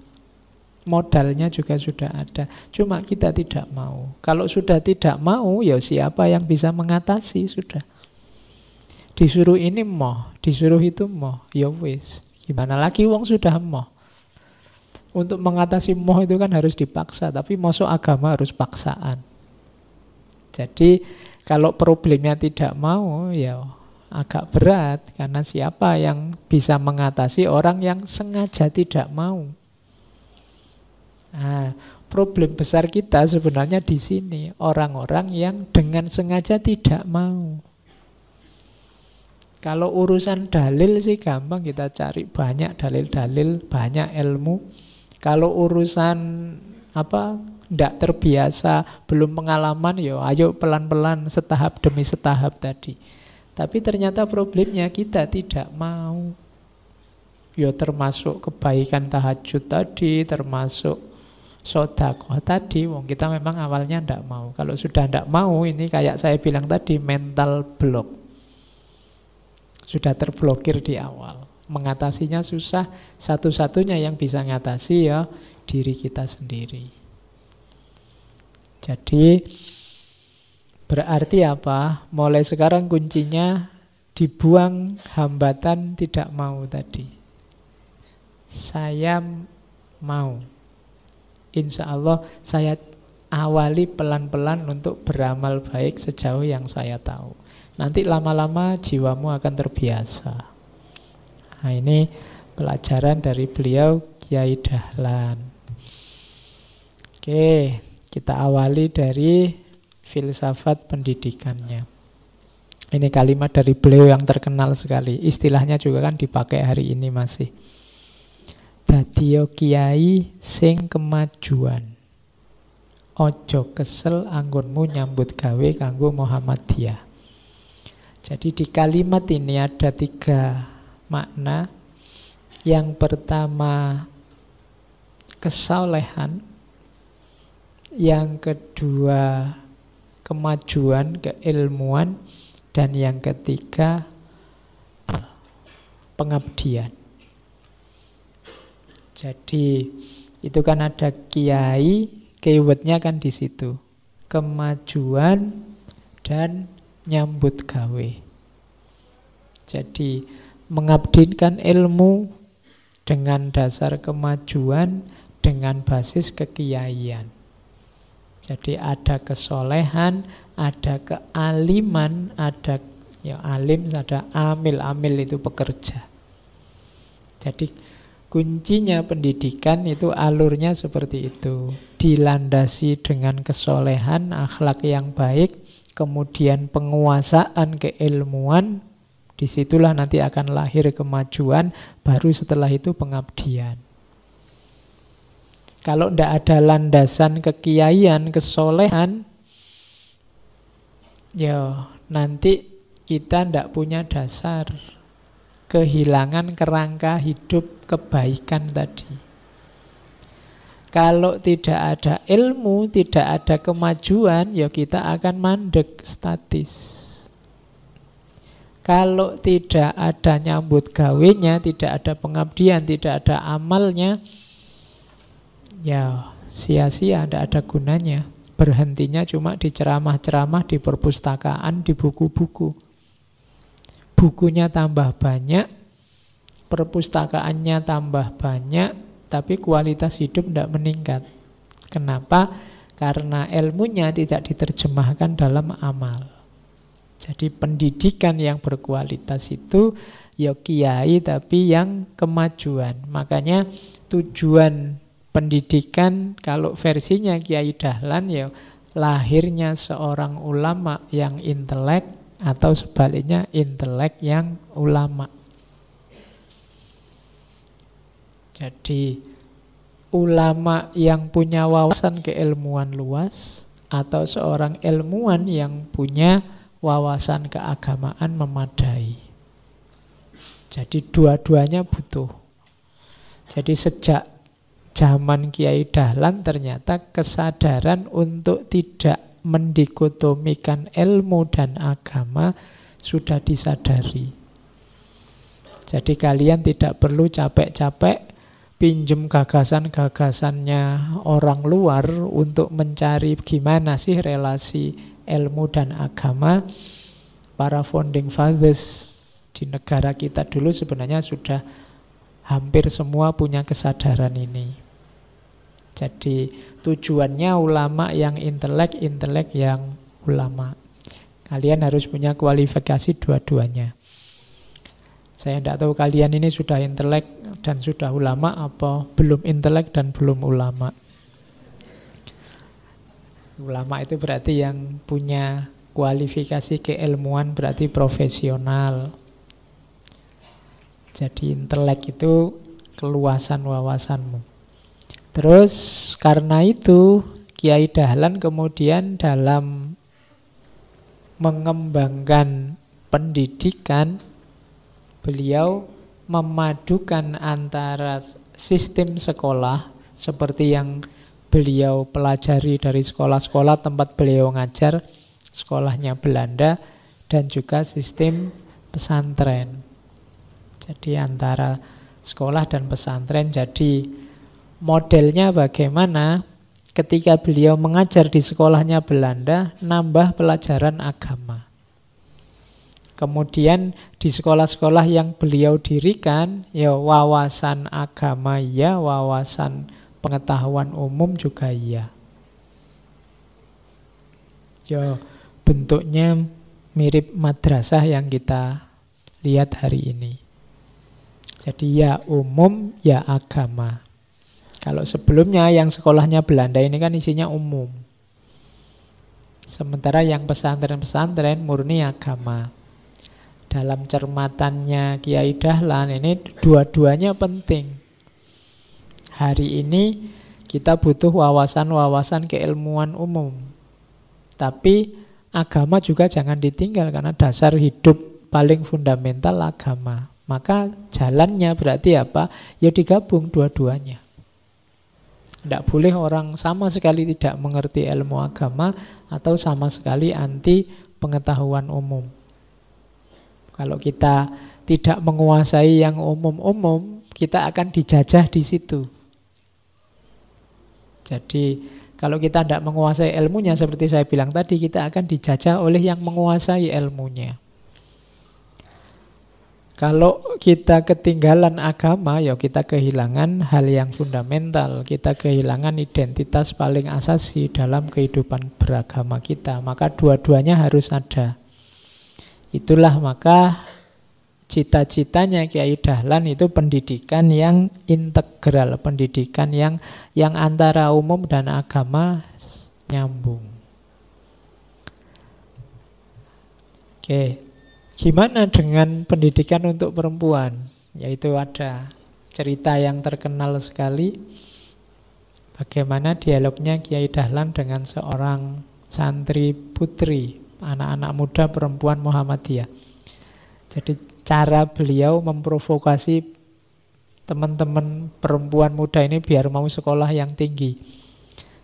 Modalnya juga sudah ada, cuma kita tidak mau. Kalau sudah tidak mau, ya siapa yang bisa mengatasi? Sudah disuruh ini moh, disuruh itu moh, ya wis. Gimana lagi, wong sudah moh. Untuk mengatasi moh itu kan harus dipaksa, tapi masuk agama harus paksaan. Jadi kalau problemnya tidak mau, ya agak berat. Karena siapa yang bisa mengatasi orang yang sengaja tidak mau? Problem besar kita sebenarnya di sini, orang-orang yang dengan sengaja tidak mau. Kalau urusan dalil sih gampang, kita cari banyak dalil-dalil, banyak ilmu. Kalau urusan tidak terbiasa, belum pengalaman, ya ayo pelan-pelan, setahap demi setahap tadi. Tapi ternyata problemnya kita tidak mau. Ya termasuk kebaikan tahajud tadi, termasuk sedekah tadi, wong kita memang awalnya tidak mau. Kalau sudah tidak mau, ini kayak saya bilang tadi, mental block. Sudah terblokir di awal. Mengatasinya susah, satu-satunya yang bisa ngatasi ya diri kita sendiri. Jadi berarti apa? Mulai sekarang kuncinya dibuang hambatan tidak mau tadi. Saya mau. Insya Allah saya awali pelan-pelan untuk beramal baik sejauh yang saya tahu. Nanti lama-lama jiwamu akan terbiasa. Nah, ini pelajaran dari beliau Kiai Dahlan. Oke, kita awali dari filsafat pendidikannya. Ini kalimat dari beliau yang terkenal sekali. Istilahnya juga kan dipakai hari ini masih. Dadiya kiai sing kemajuan, ojo kesel anggonmu nyambut gawe kanggo Muhammadiyah. Jadi di kalimat ini ada 3 makna. Yang pertama kesolehan, yang kedua kemajuan, keilmuan, dan yang ketiga pengabdian. Jadi itu kan ada kiai, keywordnya kan di situ, kemajuan dan nyambut gawe. Jadi mengabdikan ilmu dengan dasar kemajuan, dengan basis kekiaian. Jadi ada kesolehan, ada kealiman, ada ya alim, ada amil. Amil itu pekerja. Jadi kuncinya pendidikan itu alurnya seperti itu. Dilandasi dengan kesolehan, akhlak yang baik, kemudian penguasaan keilmuan. Disitulah nanti akan lahir kemajuan, baru setelah itu pengabdian. Kalau tidak ada landasan kekiaian, kesolehan, Ya, nanti kita ndak punya dasar, kehilangan kerangka hidup kebaikan tadi. Kalau tidak ada ilmu, tidak ada kemajuan, ya kita akan mandek, statis. Kalau tidak ada nyambut gawenya, tidak ada pengabdian, tidak ada amalnya, ya sia-sia, tidak ada gunanya. Berhentinya cuma di ceramah-ceramah, di perpustakaan, di buku-buku. Bukunya tambah banyak, perpustakaannya tambah banyak, tapi kualitas hidup tidak meningkat. Kenapa? Karena ilmunya tidak diterjemahkan dalam amal. Jadi pendidikan yang berkualitas itu ya kiai tapi yang kemajuan. Makanya tujuan pendidikan kalau versinya Kiai Dahlan ya lahirnya seorang ulama yang intelek atau sebaliknya intelek yang ulama. Jadi ulama yang punya wawasan keilmuan luas atau seorang ilmuwan yang punya wawasan keagamaan memadai. Jadi dua-duanya butuh. Jadi sejak zaman Kiai Dahlan ternyata kesadaran untuk tidak mendikotomikan ilmu dan agama sudah disadari. Jadi kalian tidak perlu capek-capek pinjem gagasan-gagasannya orang luar untuk mencari gimana sih relasi ilmu dan agama. Para founding fathers di negara kita dulu sebenarnya sudah hampir semua punya kesadaran ini. Jadi tujuannya ulama yang intelek, intelek yang ulama. Kalian harus punya kualifikasi dua-duanya. Saya tidak tahu kalian ini sudah intelek dan sudah ulama apa belum intelek dan belum ulama. Ulama itu berarti yang punya kualifikasi keilmuan, berarti profesional. Jadi intelek itu keluasan wawasanmu. Terus karena itu Kiai Dahlan kemudian dalam mengembangkan pendidikan, beliau memadukan antara sistem sekolah seperti yang beliau pelajari dari sekolah-sekolah tempat beliau ngajar, sekolahnya Belanda, dan juga sistem pesantren. Jadi antara sekolah dan pesantren. Jadi modelnya bagaimana? Ketika beliau mengajar di sekolahnya Belanda, nambah pelajaran agama. Kemudian di sekolah-sekolah yang beliau dirikan, ya wawasan agama ya, wawasan pengetahuan umum juga iya. Ya bentuknya mirip madrasah yang kita lihat hari ini. Jadi ya umum, ya agama. Kalau sebelumnya yang sekolahnya Belanda ini kan isinya umum. Sementara yang pesantren-pesantren murni agama. Dalam cermatannya Kiai Dahlan ini dua-duanya penting. Hari ini kita butuh wawasan-wawasan keilmuan umum. Tapi agama juga jangan ditinggal karena dasar hidup paling fundamental agama. Maka jalannya berarti apa? Ya digabung dua-duanya. Tidak boleh orang sama sekali tidak mengerti ilmu agama atau sama sekali anti pengetahuan umum. Kalau kita tidak menguasai yang umum-umum, kita akan dijajah di situ. Jadi kalau kita tidak menguasai ilmunya seperti saya bilang tadi, kita akan dijajah oleh yang menguasai ilmunya. Kalau kita ketinggalan agama, ya kita kehilangan hal yang fundamental. Kita kehilangan identitas paling asasi dalam kehidupan beragama kita. Maka dua-duanya harus ada. Itulah maka cita-citanya Kiai Dahlan itu pendidikan yang integral, pendidikan yang antara umum dan agama nyambung. Oke, gimana dengan pendidikan untuk perempuan? Yaitu ada cerita yang terkenal sekali, bagaimana dialognya Kiai Dahlan dengan seorang santri putri anak-anak muda perempuan Muhammadiyah. Jadi cara beliau memprovokasi teman-teman perempuan muda ini biar mau sekolah yang tinggi.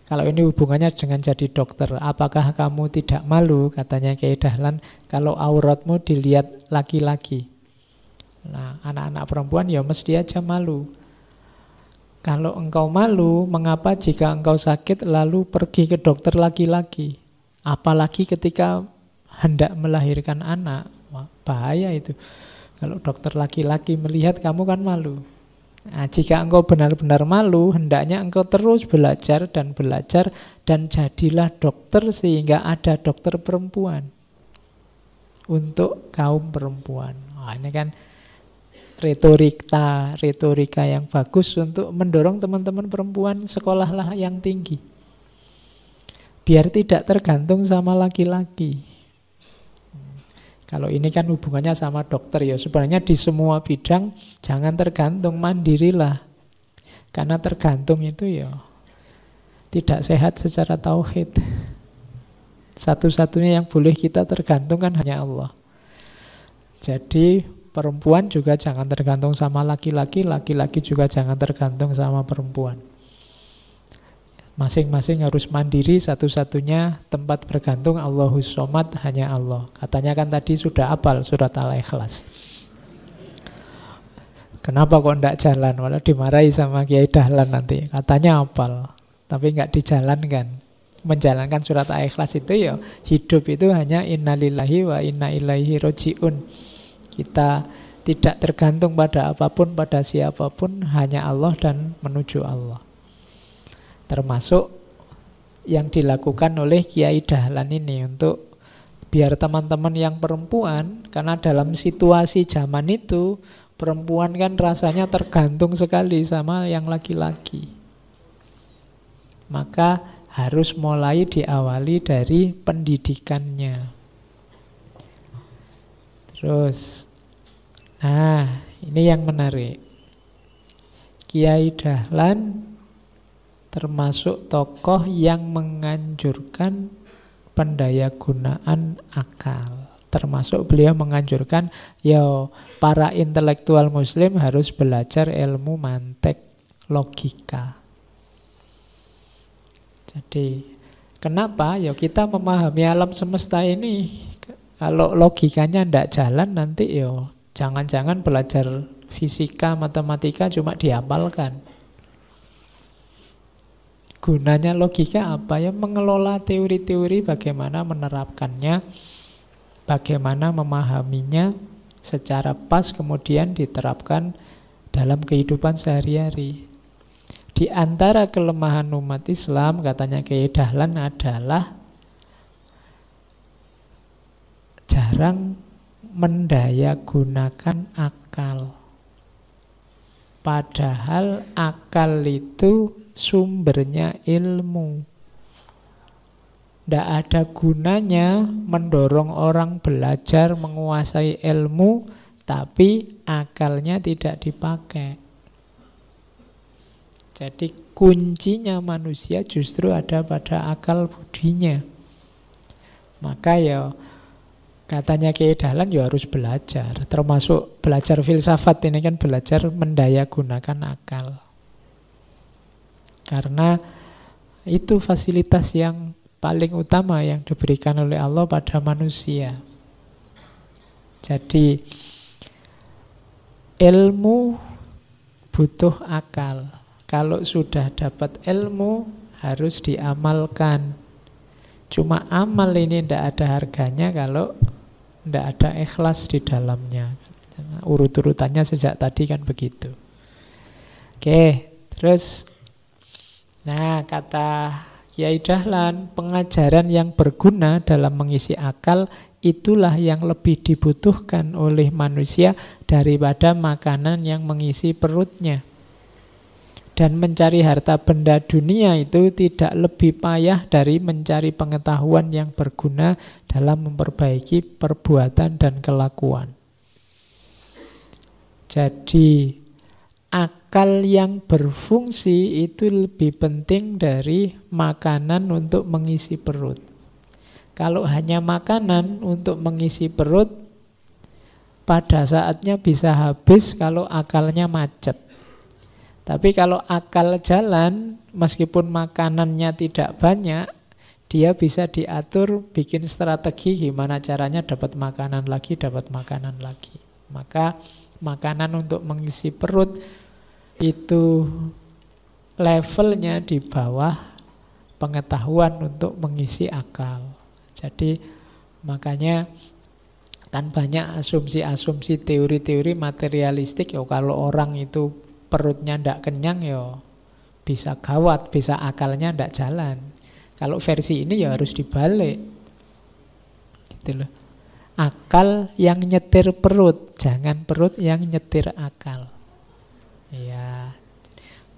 Kalau ini hubungannya dengan jadi dokter, apakah kamu tidak malu, katanya Kiai Dahlan, kalau auratmu dilihat laki-laki? Nah, anak-anak perempuan ya mesti aja malu. Kalau engkau malu, mengapa jika engkau sakit lalu pergi ke dokter laki-laki? Apalagi ketika hendak melahirkan anak. Wah, bahaya itu. Kalau dokter laki-laki melihat kamu kan malu. Nah, jika engkau benar-benar malu, hendaknya engkau terus belajar dan jadilah dokter sehingga ada dokter perempuan untuk kaum perempuan. Nah, ini kan retorika yang bagus untuk mendorong teman-teman perempuan sekolahlah yang tinggi. Biar tidak tergantung sama laki-laki. Kalau ini kan hubungannya sama dokter ya. Sebenarnya di semua bidang jangan tergantung, mandirilah. Karena tergantung itu ya tidak sehat secara tauhid. Satu-satunya yang boleh kita tergantung kan hanya Allah. Jadi perempuan juga jangan tergantung sama laki-laki, laki-laki juga jangan tergantung sama perempuan. Masing-masing harus mandiri, satu-satunya tempat bergantung Allahus Somad, hanya Allah. Katanya kan tadi sudah hafal surat Al-Ikhlas. Kenapa kok enggak jalan? Walau dimarahi sama Kiai Dahlan nanti. Katanya hafal, tapi enggak dijalankan. Menjalankan surat Al-Ikhlas itu ya, hidup itu hanya innalillahi wa inna ilaihi roji'un. Kita tidak tergantung pada apapun, pada siapapun, hanya Allah dan menuju Allah. Termasuk yang dilakukan oleh Kiai Dahlan ini untuk biar teman-teman yang perempuan, karena dalam situasi zaman itu perempuan kan rasanya tergantung sekali sama yang laki-laki. Maka harus mulai diawali dari pendidikannya. Terus, nah ini yang menarik. Kiai Dahlan termasuk tokoh yang menganjurkan pendayagunaan akal. Termasuk beliau menganjurkan ya para intelektual muslim harus belajar ilmu mantek, logika. Jadi kenapa? Ya kita memahami alam semesta ini, kalau logikanya tidak jalan nanti yo jangan-jangan belajar fisika, matematika cuma dihafalkan. Gunanya logika apa? Ya mengelola teori-teori, bagaimana menerapkannya, bagaimana memahaminya secara pas kemudian diterapkan dalam kehidupan sehari-hari. Di antara kelemahan umat Islam, katanya Kiai Dahlan, adalah jarang mendayagunakan akal. Padahal akal itu sumbernya ilmu. Tidak ada gunanya mendorong orang belajar menguasai ilmu, tapi akalnya tidak dipakai. Jadi kuncinya manusia justru ada pada akal budinya. Maka ya katanya Kiai Dahlan ya harus belajar. Termasuk belajar filsafat ini kan belajar mendayagunakan akal. Karena itu fasilitas yang paling utama yang diberikan oleh Allah pada manusia. Jadi ilmu butuh akal. Kalau sudah dapat ilmu harus diamalkan. Cuma amal ini tidak ada harganya kalau tidak ada ikhlas di dalamnya. Urut-urutannya sejak tadi kan begitu. Oke, terus nah kata Kiai Dahlan, pengajaran yang berguna dalam mengisi akal itulah yang lebih dibutuhkan oleh manusia daripada makanan yang mengisi perutnya. Dan mencari harta benda dunia itu tidak lebih payah dari mencari pengetahuan yang berguna dalam memperbaiki perbuatan dan kelakuan. Jadi akal yang berfungsi itu lebih penting dari makanan untuk mengisi perut. Kalau hanya makanan untuk mengisi perut, pada saatnya bisa habis kalau akalnya macet. Tapi kalau akal jalan, meskipun makanannya tidak banyak, dia bisa diatur, bikin strategi gimana caranya dapat makanan lagi, dapat makanan lagi. Maka makanan untuk mengisi perut itu levelnya di bawah pengetahuan untuk mengisi akal. Jadi makanya kan banyak asumsi-asumsi, teori-teori materialistik. Ya kalau orang itu perutnya ndak kenyang, ya bisa gawat, bisa akalnya ndak jalan. Kalau versi ini ya harus dibalik, gitu loh. Akal yang nyetir perut, jangan perut yang nyetir akal. Ya,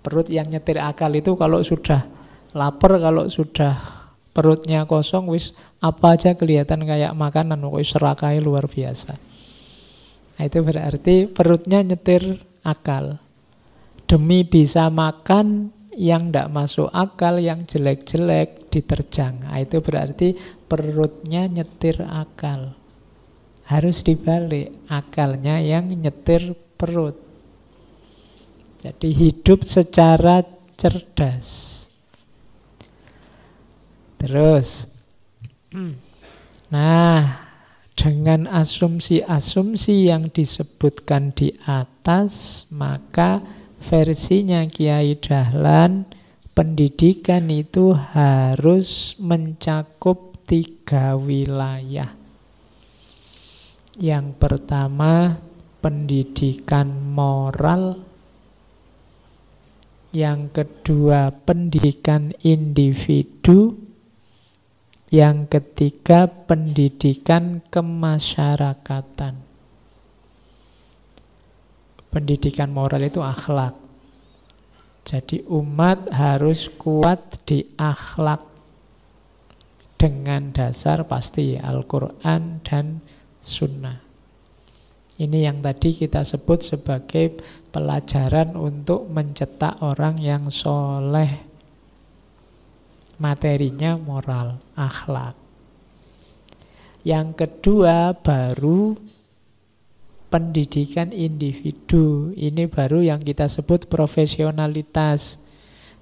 perut yang nyetir akal itu kalau sudah lapar, kalau sudah perutnya kosong, wis apa aja kelihatan kayak makanan, wis serakai luar biasa. Nah, itu berarti perutnya nyetir akal. Demi bisa makan yang tidak masuk akal, yang jelek-jelek diterjang. Nah, itu berarti perutnya nyetir akal. Harus dibalik, akalnya yang nyetir perut. Jadi hidup secara cerdas. Terus, nah, dengan asumsi-asumsi yang disebutkan di atas, maka versinya Kiai Dahlan, pendidikan itu harus mencakup 3 wilayah. Yang pertama, pendidikan moral. Yang kedua, pendidikan individu. Yang ketiga, pendidikan kemasyarakatan. Pendidikan moral itu akhlak. Jadi umat harus kuat di akhlak dengan dasar pasti Al-Quran dan Sunnah. Ini yang tadi kita sebut sebagai pelajaran untuk mencetak orang yang soleh. Materinya moral, akhlak. Yang kedua baru pendidikan individu. Ini baru yang kita sebut profesionalitas.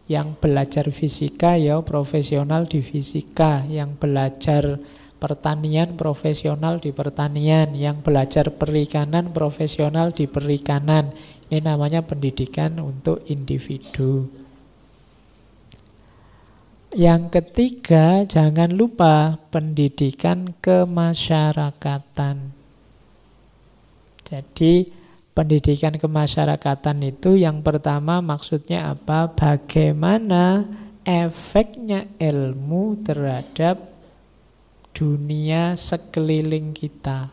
Yang belajar fisika ya profesional di fisika, yang belajar pertanian profesional di pertanian, yang belajar perikanan profesional di perikanan. Ini namanya pendidikan untuk individu. Yang ketiga, jangan lupa pendidikan kemasyarakatan. Jadi pendidikan kemasyarakatan itu yang pertama maksudnya apa? Bagaimana efeknya ilmu terhadap dunia sekeliling kita.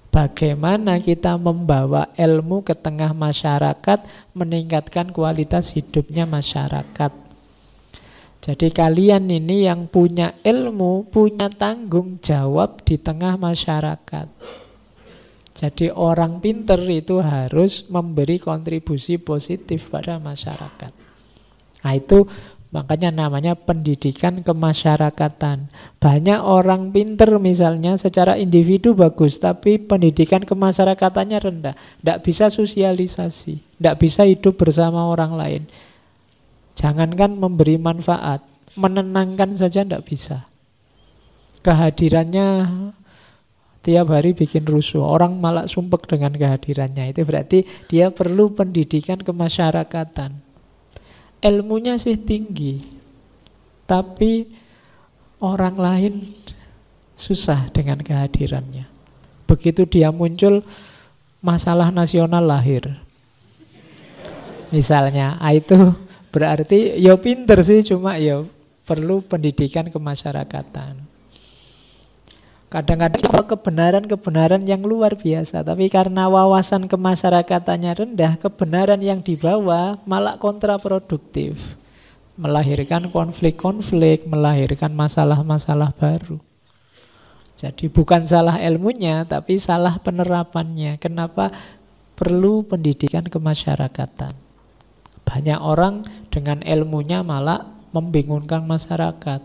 Bagaimana kita membawa ilmu ke tengah masyarakat, meningkatkan kualitas hidupnya masyarakat. Jadi kalian ini yang punya ilmu, punya tanggung jawab di tengah masyarakat. Jadi orang pinter itu harus memberi kontribusi positif pada masyarakat. Nah itu makanya namanya pendidikan kemasyarakatan. Banyak orang pinter misalnya secara individu bagus, tapi pendidikan kemasyarakatannya rendah. Tidak bisa sosialisasi, tidak bisa hidup bersama orang lain. Jangankan memberi manfaat, menenangkan saja tidak bisa. Kehadirannya tiap hari bikin rusuh, orang malah sumpek dengan kehadirannya. Itu berarti dia perlu pendidikan kemasyarakatan. Ilmunya sih tinggi, tapi orang lain susah dengan kehadirannya. Begitu dia muncul, masalah nasional lahir. Misalnya, itu berarti ya pinter sih, cuma ya perlu pendidikan kemasyarakatan. Kadang-kadang kebenaran-kebenaran yang luar biasa, tapi karena wawasan kemasyarakatannya rendah, kebenaran yang dibawa malah kontraproduktif, melahirkan konflik-konflik, melahirkan masalah-masalah baru. Jadi bukan salah ilmunya, tapi salah penerapannya. Kenapa perlu pendidikan kemasyarakatan? Banyak orang dengan ilmunya malah membingungkan masyarakat.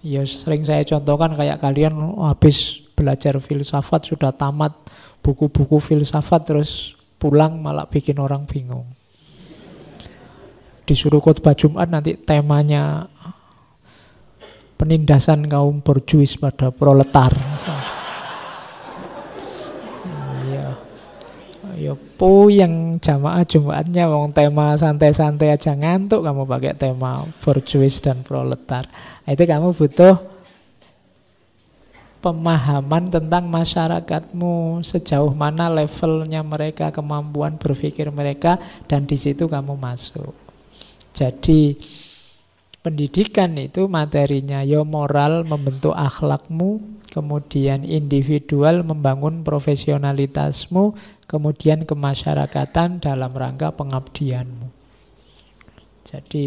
Ya sering saya contohkan kayak kalian habis belajar filsafat sudah tamat buku-buku filsafat terus pulang malah bikin orang bingung. Disuruh khotbah Jumat nanti temanya penindasan kaum borjuis pada proletar. Ya puyeng jamaah Jumatnya wong tema santai-santai aja ngantuk kamu pakai tema borjuis dan proletar. Itu kamu butuh pemahaman tentang masyarakatmu, sejauh mana levelnya mereka, kemampuan berpikir mereka, dan di situ kamu masuk. Jadi pendidikan itu materinya ya moral, membentuk akhlakmu, kemudian individual, membangun profesionalitasmu, kemudian kemasyarakatan dalam rangka pengabdianmu. Jadi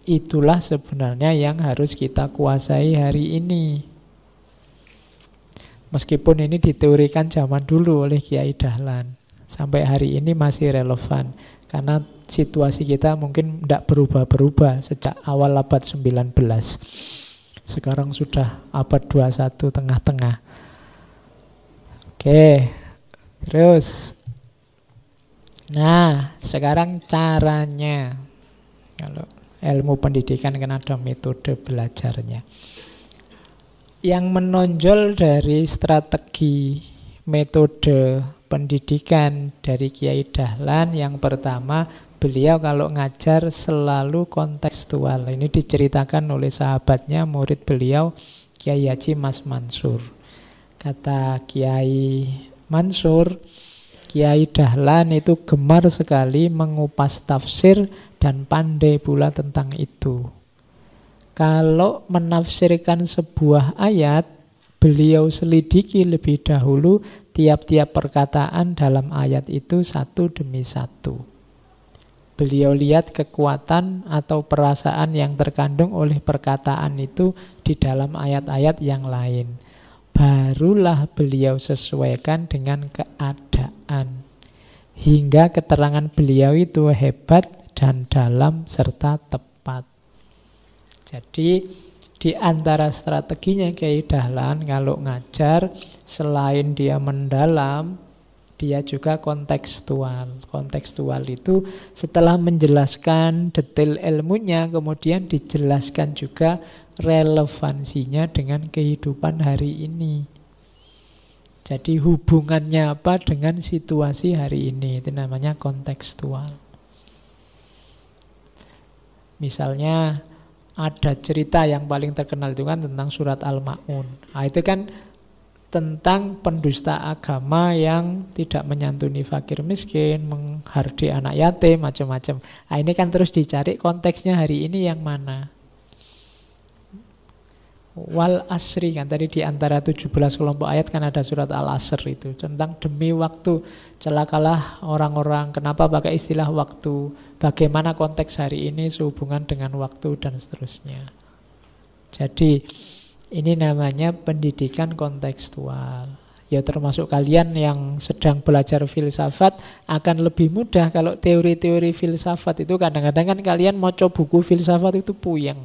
itulah sebenarnya yang harus kita kuasai hari ini. Meskipun ini diteorikan zaman dulu oleh Kiai Dahlan, sampai hari ini masih relevan. Karena situasi kita mungkin tidak berubah-berubah sejak awal abad 19. Sekarang sudah abad 21 tengah-tengah. Oke, terus. Nah, sekarang caranya. Kalau ilmu pendidikan kan ada metode belajarnya. Yang menonjol dari strategi metode pendidikan dari Kiai Dahlan, yang pertama, beliau kalau ngajar selalu kontekstual. Ini diceritakan oleh sahabatnya, murid beliau, Kiai Haji Mas Mansur. Kata Kiai Mansur, Kiai Dahlan itu gemar sekali mengupas tafsir dan pandai pula tentang itu. Kalau menafsirkan sebuah ayat, beliau selidiki lebih dahulu tiap-tiap perkataan dalam ayat itu satu demi satu. Beliau lihat kekuatan atau perasaan yang terkandung oleh perkataan itu di dalam ayat-ayat yang lain. Barulah beliau sesuaikan dengan keadaan. Hingga keterangan beliau itu hebat dan dalam serta tepat. Jadi di antara strateginya Kiai Dahlan kalau ngajar, selain dia mendalam, dia juga kontekstual. Kontekstual itu setelah menjelaskan detail ilmunya, kemudian dijelaskan juga relevansinya dengan kehidupan hari ini. Jadi hubungannya apa dengan situasi hari ini, itu namanya kontekstual. Misalnya ada cerita yang paling terkenal itu kan tentang surat Al-Ma'un. Nah, itu kan tentang pendusta agama yang tidak menyantuni fakir miskin, menghardi anak yatim, macam-macam. Nah, ini kan terus dicari konteksnya hari ini yang mana. Wal asri kan tadi di antara 17 kelompok ayat kan ada surat Al-Asr itu tentang demi waktu, celakalah orang-orang. Kenapa pakai istilah waktu? Bagaimana konteks hari ini sehubungan dengan waktu dan seterusnya. Jadi ini namanya pendidikan kontekstual. Ya termasuk kalian yang sedang belajar filsafat akan lebih mudah kalau teori-teori filsafat itu kadang-kadang kan kalian mau coba buku filsafat itu puyeng.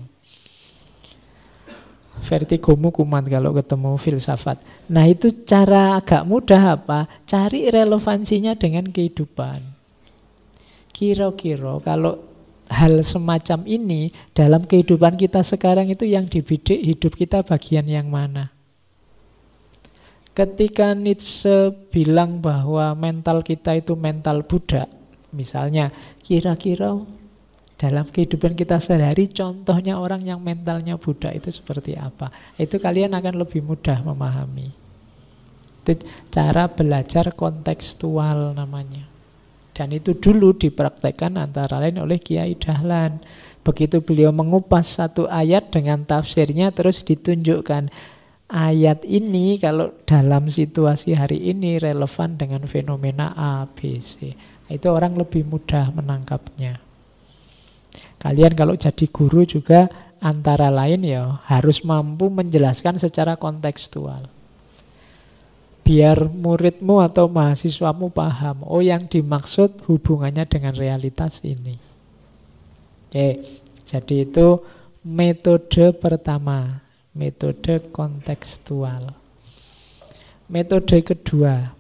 Vertigomu kumat kalau ketemu filsafat. Nah itu cara agak mudah apa? Cari relevansinya dengan kehidupan. Kira-kira kalau hal semacam ini dalam kehidupan kita sekarang itu yang dibidik hidup kita bagian yang mana? Ketika Nietzsche bilang bahwa mental kita itu mental budak, misalnya, kira-kira dalam kehidupan kita sehari-hari contohnya orang yang mentalnya budak itu seperti apa? Itu kalian akan lebih mudah memahami. Itu cara belajar kontekstual namanya. Dan itu dulu dipraktekkan antara lain oleh Kiai Dahlan. Begitu beliau mengupas satu ayat dengan tafsirnya, terus ditunjukkan ayat ini kalau dalam situasi hari ini relevan dengan fenomena A, B, C. Itu orang lebih mudah menangkapnya. Kalian kalau jadi guru juga antara lain ya harus mampu menjelaskan secara kontekstual. Biar muridmu atau mahasiswamu paham, oh yang dimaksud hubungannya dengan realitas ini. Oke, jadi itu metode pertama. Metode kontekstual. Metode kedua.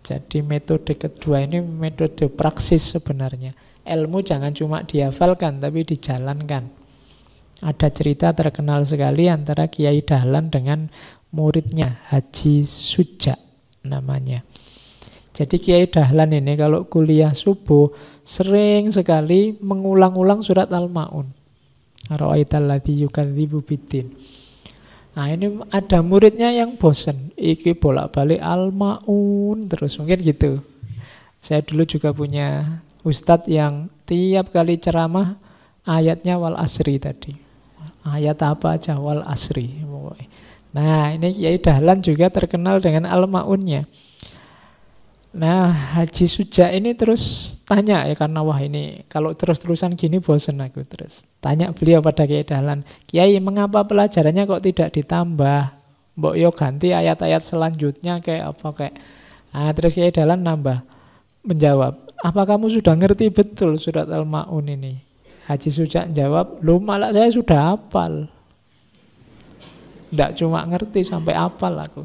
Jadi metode kedua ini metode praksis sebenarnya. Ilmu jangan cuma dihafalkan tapi dijalankan. Ada cerita terkenal sekali antara Kiai Dahlan dengan muridnya, Haji Suja namanya. Jadi Kiai Dahlan ini kalau kuliah subuh sering sekali mengulang-ulang surat Al-Ma'un. Ara'aital ladzi yukadzibu biddin. Nah ini ada muridnya yang bosen, iki bolak-balik Al-Ma'un terus, mungkin gitu. Saya dulu juga punya ustadz yang tiap kali ceramah ayatnya wal asri tadi. Ayat apa aja wal asri. Nah ini Kiai Dahlan juga terkenal dengan Al-Ma'unnya. Nah Haji Suja ini terus tanya ya, karena wah ini kalau terus-terusan gini bosen aku, terus tanya beliau pada Kiai Dahlan, Kiai mengapa pelajarannya kok tidak ditambah, mbok yo ganti ayat-ayat selanjutnya kayak apa kayak. Nah terus Kiai Dahlan menjawab, apa kamu sudah ngerti betul surat Al-Ma'un ini? Haji Suja jawab, loh malah saya sudah hafal. Tidak cuma ngerti, sampai hafal aku.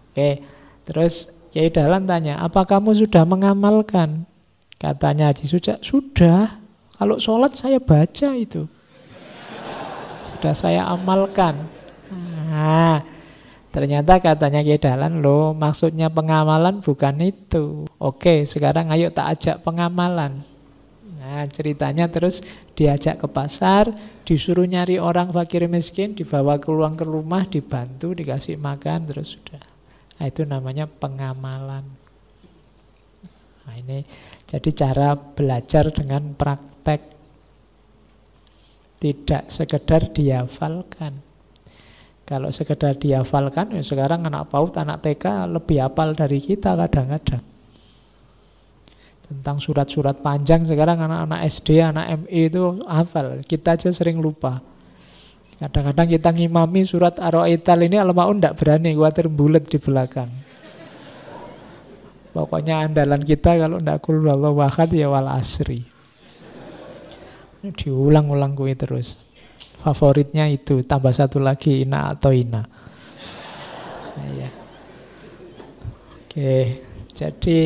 Oke, terus Kiai Dahlan tanya, apa kamu sudah mengamalkan? Katanya Haji Suja, sudah. Kalau sholat saya baca itu. Sudah saya amalkan. Nah, ternyata katanya Kiai Dahlan, loh maksudnya pengamalan bukan itu. Oke, sekarang ayo tak ajak pengamalan. Nah ceritanya terus diajak ke pasar, disuruh nyari orang fakir miskin, dibawa keluar ke rumah, dibantu, dikasih makan, terus sudah. Nah, itu namanya pengamalan. Nah, ini jadi cara belajar dengan praktek, tidak sekedar dihafalkan. Kalau sekedar dihafalkan, ya sekarang anak PAUD, anak TK lebih hafal dari kita kadang-kadang. Tentang surat-surat panjang sekarang anak-anak SD, anak MI itu hafal. Kita aja sering lupa. Kadang-kadang kita ngimami surat Ar-Ra'aital ini Al-Ma'un tidak berani, khawatir bulet di belakang. Pokoknya andalan kita kalau tidak qul huwallahu ahad ya wal asri. Diulang-ulang kuwi terus. Favoritnya itu, tambah satu lagi Ina atau Ina. Nah, ya. Oke, jadi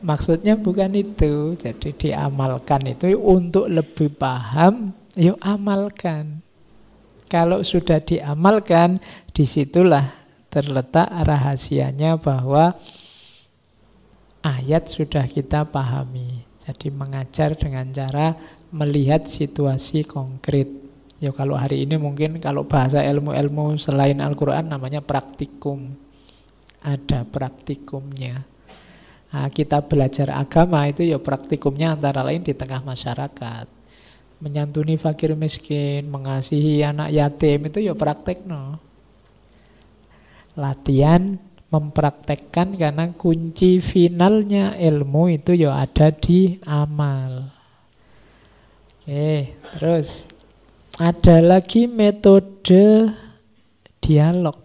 maksudnya bukan itu. Jadi diamalkan itu untuk lebih paham, yuk amalkan. Kalau sudah diamalkan, disitulah terletak rahasianya bahwa ayat sudah kita pahami. Jadi mengajar dengan cara melihat situasi konkret. Ya kalau hari ini mungkin kalau bahasa ilmu-ilmu selain Al-Quran namanya praktikum. Ada praktikumnya. Nah, kita belajar agama itu ya praktikumnya antara lain di tengah masyarakat. Menyantuni fakir miskin, mengasihi anak yatim itu ya praktek no. Latihan mempraktekkan karena kunci finalnya ilmu itu ya ada di amal. Oke, terus ada lagi metode dialog.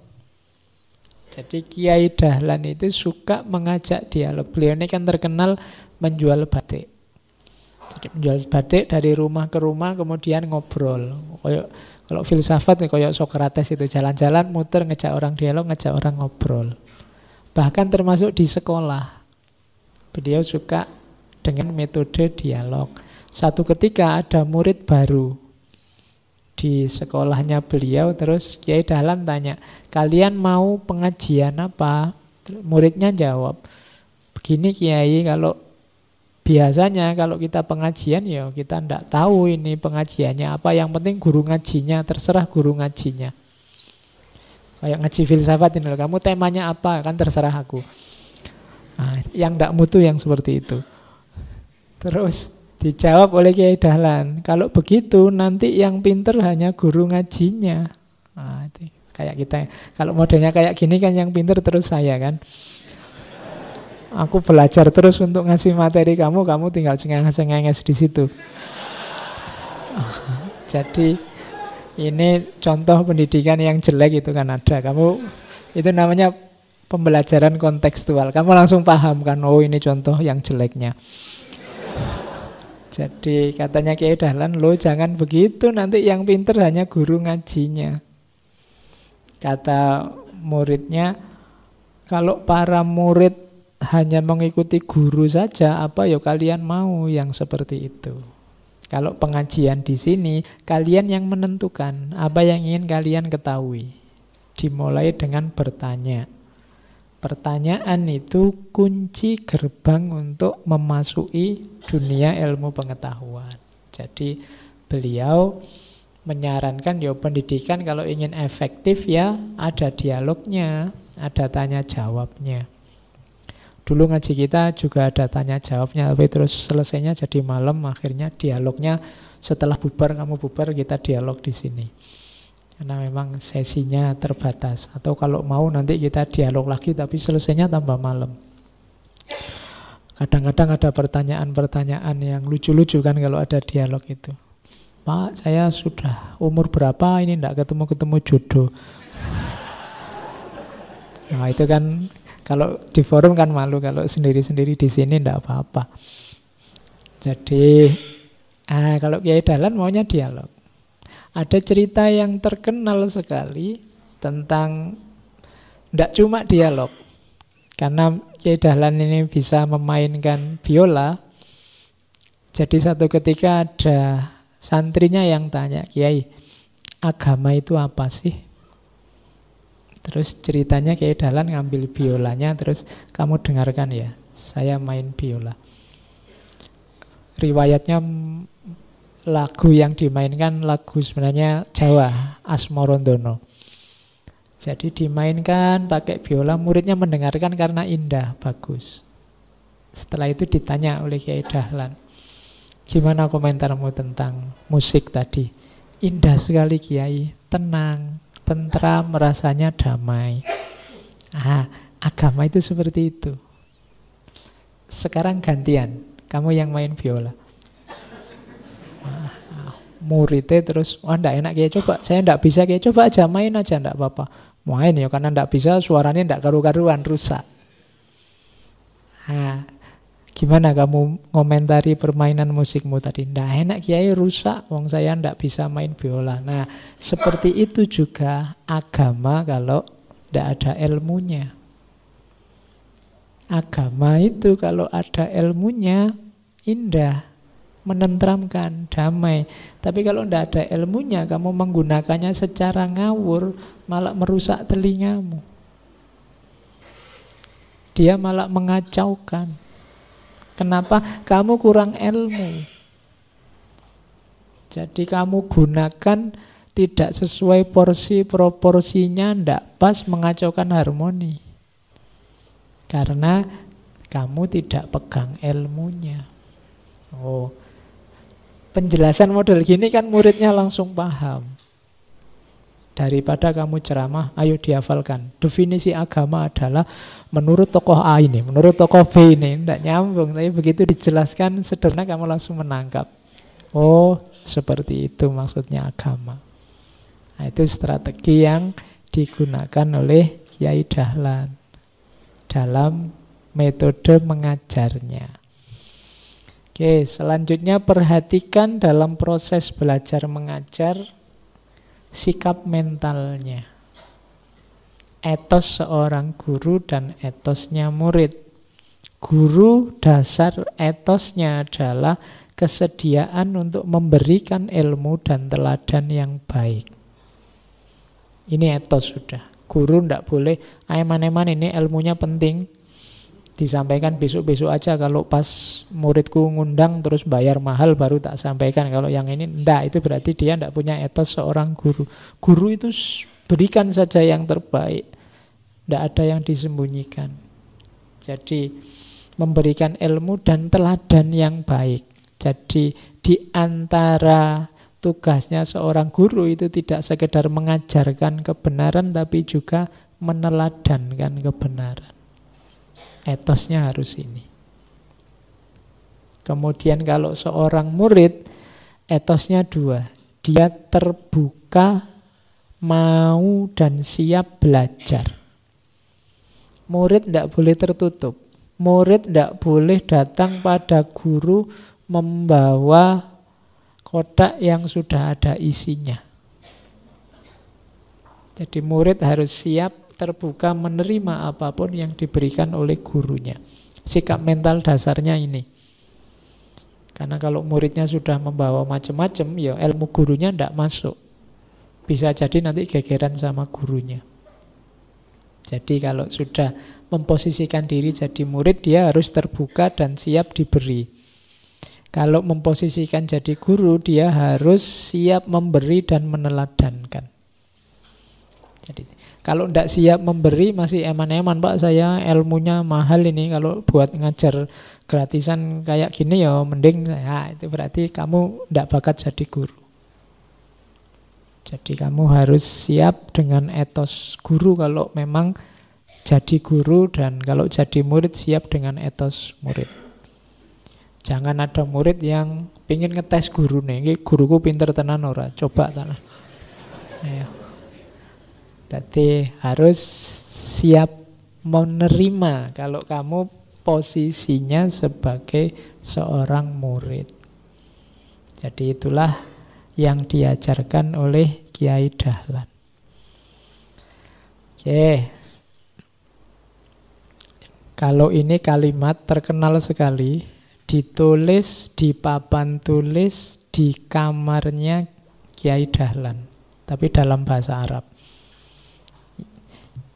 Jadi Kiai Dahlan itu suka mengajak dialog. Beliau ini kan terkenal menjual batik. Jadi menjual batik dari rumah ke rumah kemudian ngobrol. Kalau filsafat kayak Sokrates itu jalan-jalan muter ngejak orang dialog, ngejak orang ngobrol. Bahkan termasuk di sekolah. Beliau suka dengan metode dialog. Satu ketika ada murid baru di sekolahnya beliau, terus Kiai Dahlan tanya, kalian mau pengajian apa? Muridnya jawab, begini Kiai, kalau biasanya kalau kita pengajian ya kita tidak tahu ini pengajiannya apa, yang penting guru ngajinya, terserah guru ngajinya. Kayak ngaji filsafat ini, kamu temanya apa, kan terserah aku. Nah, yang tidak mutu yang seperti itu. Terus dijawab oleh Kiai Dahlan, kalau begitu nanti yang pinter hanya guru ngajinya. Nah, itu kayak kita, kalau modelnya kayak gini kan yang pinter terus saya kan. Aku belajar terus untuk ngasih materi kamu, kamu tinggal cengenges-cengenges di situ. Jadi ini contoh pendidikan yang jelek itu kan ada. Kamu itu namanya pembelajaran kontekstual. Kamu langsung paham kan, oh ini contoh yang jeleknya. Jadi katanya Kiai Dahlan, lo jangan begitu, nanti yang pinter hanya guru ngajinya. Kata muridnya, kalau para murid hanya mengikuti guru saja, apa ya kalian mau yang seperti itu? Kalau pengajian di sini, kalian yang menentukan apa yang ingin kalian ketahui. Dimulai dengan bertanya. Pertanyaan itu kunci gerbang untuk memasuki dunia ilmu pengetahuan. Jadi beliau menyarankan ya pendidikan kalau ingin efektif ya ada dialognya, ada tanya jawabnya. Dulu ngaji kita juga ada tanya jawabnya, tapi terus selesainya jadi malam, akhirnya dialognya setelah bubar, kamu bubar, kita dialog di sini. Karena memang sesinya terbatas. Atau kalau mau nanti kita dialog lagi tapi selesainya tambah malam. Kadang-kadang ada pertanyaan-pertanyaan yang lucu-lucu kan kalau ada dialog itu. Pak, saya sudah umur berapa ini tidak ketemu-ketemu jodoh. Nah itu kan kalau di forum kan malu, kalau sendiri-sendiri di sini tidak apa-apa. Jadi kalau Kiai Dahlan maunya dialog. Ada cerita yang terkenal sekali tentang tidak cuma dialog. Karena Kiai Dahlan ini bisa memainkan biola. Jadi satu ketika ada santrinya yang tanya, Kiai, agama itu apa sih? Terus ceritanya Kiai Dahlan ngambil biolanya, terus kamu dengarkan ya, saya main biola. Riwayatnya lagu yang dimainkan lagu sebenarnya Jawa, Asmarandono. Jadi dimainkan pakai biola, muridnya mendengarkan karena indah, bagus. Setelah itu ditanya oleh Kiai Dahlan, gimana komentarmu tentang musik tadi? Indah sekali Kiai, tenang, tentram, rasanya damai. Agama itu seperti itu. Sekarang gantian, kamu yang main biola. Muridnya terus, enggak enak Kiai, coba, saya enggak bisa Kiai, coba aja main aja, enggak apa-apa. Main ya, karena enggak bisa, suaranya enggak karu-karuan, rusak. Gimana kamu ngomentari permainan musikmu tadi? Enggak enak Kiai, rusak, wong saya enggak bisa main biola. Nah, seperti itu juga agama kalau enggak ada ilmunya. Agama itu kalau ada ilmunya indah, menenteramkan, damai. Tapi kalau tidak ada ilmunya, kamu menggunakannya secara ngawur, malah merusak telingamu. Dia malah mengacaukan. Kenapa? Kamu kurang ilmu. Jadi kamu gunakan tidak sesuai porsi, proporsinya tidak pas, mengacaukan harmoni. Karena kamu tidak pegang ilmunya. Penjelasan model gini kan muridnya langsung paham. Daripada kamu ceramah, ayo dihafalkan. Definisi agama adalah menurut tokoh A ini, menurut tokoh B ini. Tidak nyambung, tapi begitu dijelaskan sederhana kamu langsung menangkap. Oh, seperti itu maksudnya agama. Nah, itu strategi yang digunakan oleh Kiai Dahlan dalam metode mengajarnya. Oke, selanjutnya perhatikan dalam proses belajar mengajar sikap mentalnya. Etos seorang guru dan etosnya murid. Guru dasar etosnya adalah kesediaan untuk memberikan ilmu dan teladan yang baik. Ini etos sudah. Guru tidak boleh, eman-eman ini ilmunya penting, disampaikan besok-besok aja, kalau pas muridku ngundang terus bayar mahal baru tak sampaikan. Kalau yang ini enggak, itu berarti dia enggak punya etos seorang guru. Guru itu berikan saja yang terbaik, enggak ada yang disembunyikan. Jadi memberikan ilmu dan teladan yang baik. Jadi di antara tugasnya seorang guru itu tidak sekedar mengajarkan kebenaran, tapi juga meneladankan kebenaran. Etosnya harus ini. Kemudian kalau seorang murid, etosnya dua. Dia terbuka, mau dan siap belajar. Murid tidak boleh tertutup. Murid tidak boleh datang pada guru membawa kotak yang sudah ada isinya. Jadi murid harus siap terbuka menerima apapun yang diberikan oleh gurunya. Sikap mental dasarnya ini. Karena kalau muridnya sudah membawa macam-macam, ya ilmu gurunya tidak masuk. Bisa jadi nanti gegeran sama gurunya. Jadi kalau sudah memposisikan diri jadi murid, dia harus terbuka dan siap diberi. Kalau memposisikan jadi guru, dia harus siap memberi dan meneladankan. Jadi kalau tidak siap memberi, masih eman-eman, Pak, saya ilmunya mahal ini, kalau buat ngajar gratisan kayak gini ya mending, ya itu berarti kamu tidak bakat jadi guru. Jadi kamu harus siap dengan etos guru kalau memang jadi guru, dan kalau jadi murid siap dengan etos murid. Jangan ada murid yang pingin ngetes guru nih, ini guruku pinter tenan ora, coba tenan. Ya. Jadi harus siap menerima kalau kamu posisinya sebagai seorang murid. Jadi itulah yang diajarkan oleh Kiai Dahlan. Oke. Kalau ini kalimat terkenal sekali, ditulis di papan tulis di kamarnya Kiai Dahlan, tapi dalam bahasa Arab.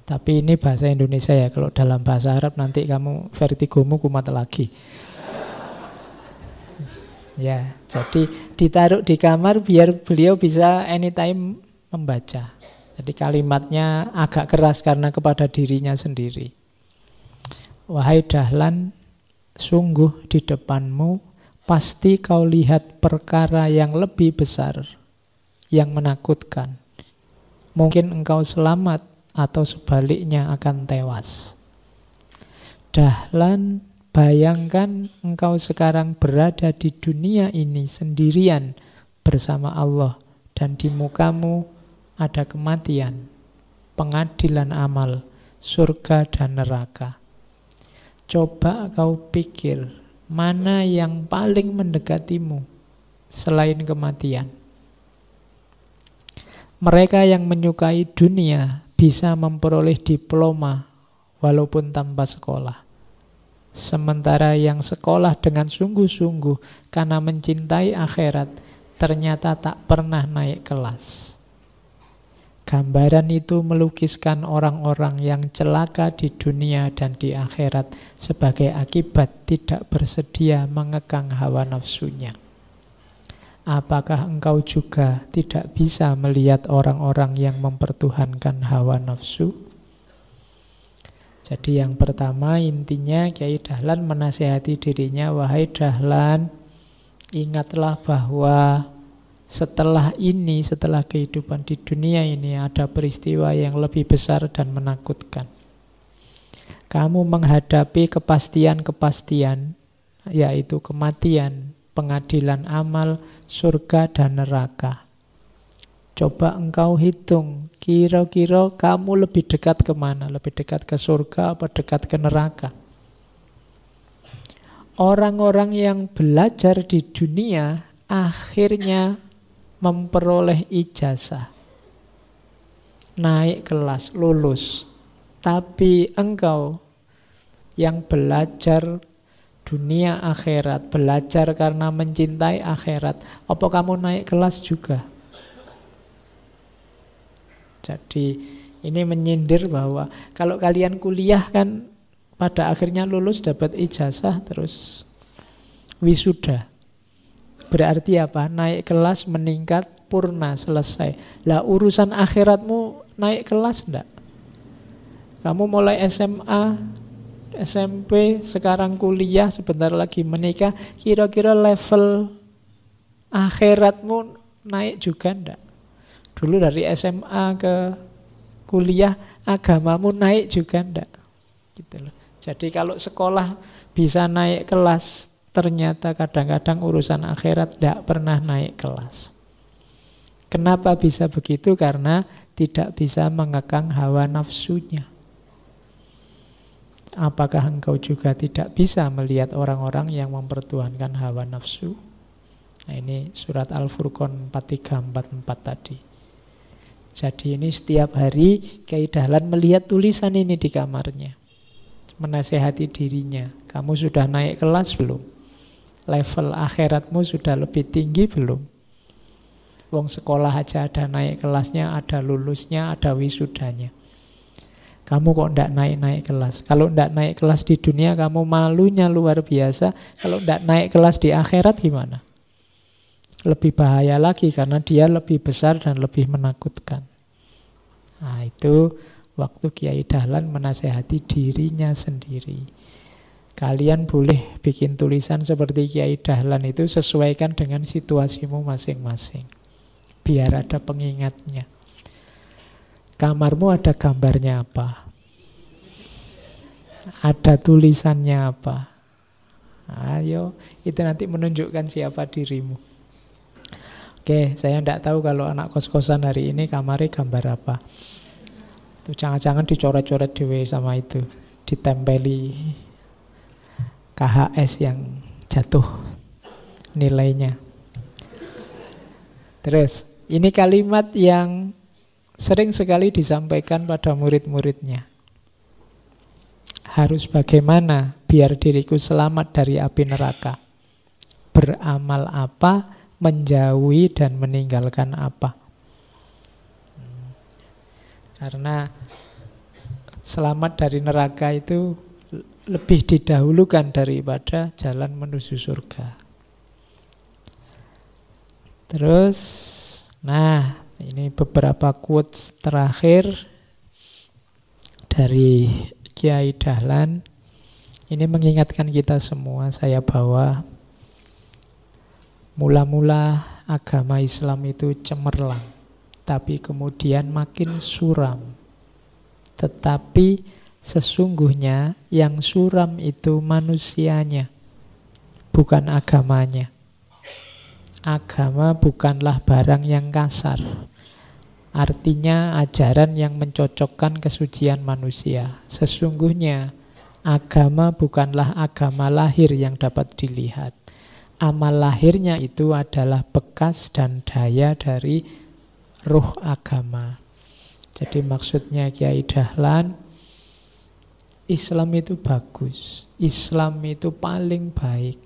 Tapi ini bahasa Indonesia ya, kalau dalam bahasa Arab nanti kamu vertigomu kumat lagi. Ya, jadi ditaruh di kamar biar beliau bisa anytime membaca. Jadi kalimatnya agak keras karena kepada dirinya sendiri. Wahai Dahlan, sungguh di depanmu pasti kau lihat perkara yang lebih besar, yang menakutkan. Mungkin engkau selamat atau sebaliknya akan tewas. Dahlan, bayangkan engkau sekarang berada di dunia ini sendirian bersama Allah, dan di mukamu ada kematian, pengadilan amal, surga dan neraka. Coba kau pikir, mana yang paling mendekatimu selain kematian? Mereka yang menyukai dunia bisa memperoleh diploma walaupun tanpa sekolah. Sementara yang sekolah dengan sungguh-sungguh karena mencintai akhirat ternyata tak pernah naik kelas. Gambaran itu melukiskan orang-orang yang celaka di dunia dan di akhirat sebagai akibat tidak bersedia mengekang hawa nafsunya. Apakah engkau juga tidak bisa melihat orang-orang yang mempertuhankan hawa nafsu? Jadi yang pertama intinya Kiai Dahlan menasihati dirinya, wahai Dahlan, ingatlah bahwa setelah ini, setelah kehidupan di dunia ini ada peristiwa yang lebih besar dan menakutkan. Kamu menghadapi kepastian-kepastian, yaitu kematian, pengadilan amal, surga dan neraka. Coba engkau hitung, kira-kira kamu lebih dekat kemana? Lebih dekat ke surga apa dekat ke neraka? Orang-orang yang belajar di dunia akhirnya memperoleh ijazah, naik kelas, lulus. Tapi engkau yang belajar dunia akhirat, belajar karena mencintai akhirat, apa kamu naik kelas juga? Jadi ini menyindir bahwa kalau kalian kuliah kan pada akhirnya lulus dapat ijazah terus wisuda. Berarti apa? Naik kelas, meningkat, purna, selesai. Lah urusan akhiratmu naik kelas enggak? Kamu mulai SMA, SMP, sekarang kuliah, sebentar lagi menikah, kira-kira level akhiratmu naik juga enggak? Dulu dari SMA ke kuliah, agamamu naik juga enggak? Gitu loh. Jadi kalau sekolah bisa naik kelas, ternyata kadang-kadang urusan akhirat tidak pernah naik kelas. Kenapa bisa begitu? Karena tidak bisa mengekang hawa nafsunya. Apakah engkau juga tidak bisa melihat orang-orang yang mempertuhankan hawa nafsu? Nah, ini surat Al-Furqan 4344 tadi. Jadi ini setiap hari Kyai Dahlan melihat tulisan ini di kamarnya, menasehati dirinya. Kamu sudah naik kelas belum? Level akhiratmu sudah lebih tinggi belum? Wong sekolah aja ada naik kelasnya, ada lulusnya, ada wisudanya. Kamu kok ndak naik-naik kelas? Kalau ndak naik kelas di dunia, kamu malunya luar biasa. Kalau ndak naik kelas di akhirat gimana? Lebih bahaya lagi karena dia lebih besar dan lebih menakutkan. Nah, itu waktu Kyai Dahlan menasehati dirinya sendiri. Kalian boleh bikin tulisan seperti Kyai Dahlan itu, sesuaikan dengan situasimu masing-masing, biar ada pengingatnya. Kamarmu ada gambarnya apa? Ada tulisannya apa? Ayo, itu nanti menunjukkan siapa dirimu. Oke, saya tidak tahu kalau anak kos-kosan hari ini kamarnya gambar apa. Itu jangan-jangan dicoret-coret dewe sama itu, ditempeli KHS yang jatuh nilainya. Terus, ini kalimat yang sering sekali disampaikan pada murid-muridnya. Harus bagaimana biar diriku selamat dari api neraka? Beramal apa? Menjauhi dan meninggalkan apa? Karena selamat dari neraka itu lebih didahulukan daripada jalan menuju surga. Terus, nah, ini beberapa quotes terakhir dari Kyai Dahlan. Ini mengingatkan kita semua. Saya bawa, mula-mula agama Islam itu cemerlang, tapi kemudian makin suram. Tetapi sesungguhnya yang suram itu manusianya, bukan agamanya. Agama bukanlah barang yang kasar. Artinya ajaran yang mencocokkan kesucian manusia. Sesungguhnya agama bukanlah agama lahir yang dapat dilihat. Amal lahirnya itu adalah bekas dan daya dari ruh agama. Jadi maksudnya Kyai Dahlan, Islam itu bagus. Islam itu paling baik,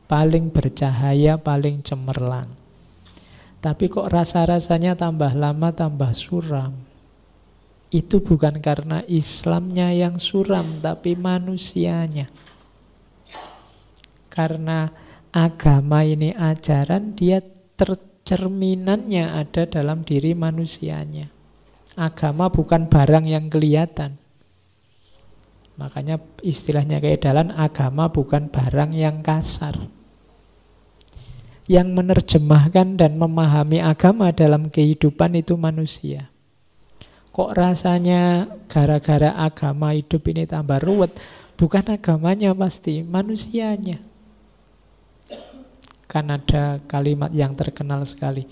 paling bercahaya, paling cemerlang. Tapi kok rasa-rasanya tambah lama tambah suram. Itu bukan karena Islamnya yang suram, tapi manusianya. Karena agama ini ajaran, dia tercerminannya ada dalam diri manusianya. Agama bukan barang yang kelihatan. Makanya istilahnya Kyai Dahlan, agama bukan barang yang kasar. Yang menerjemahkan dan memahami agama dalam kehidupan itu manusia. Kok rasanya gara-gara agama hidup ini tambah ruwet? Bukan agamanya pasti, manusianya. Kan ada kalimat yang terkenal sekali,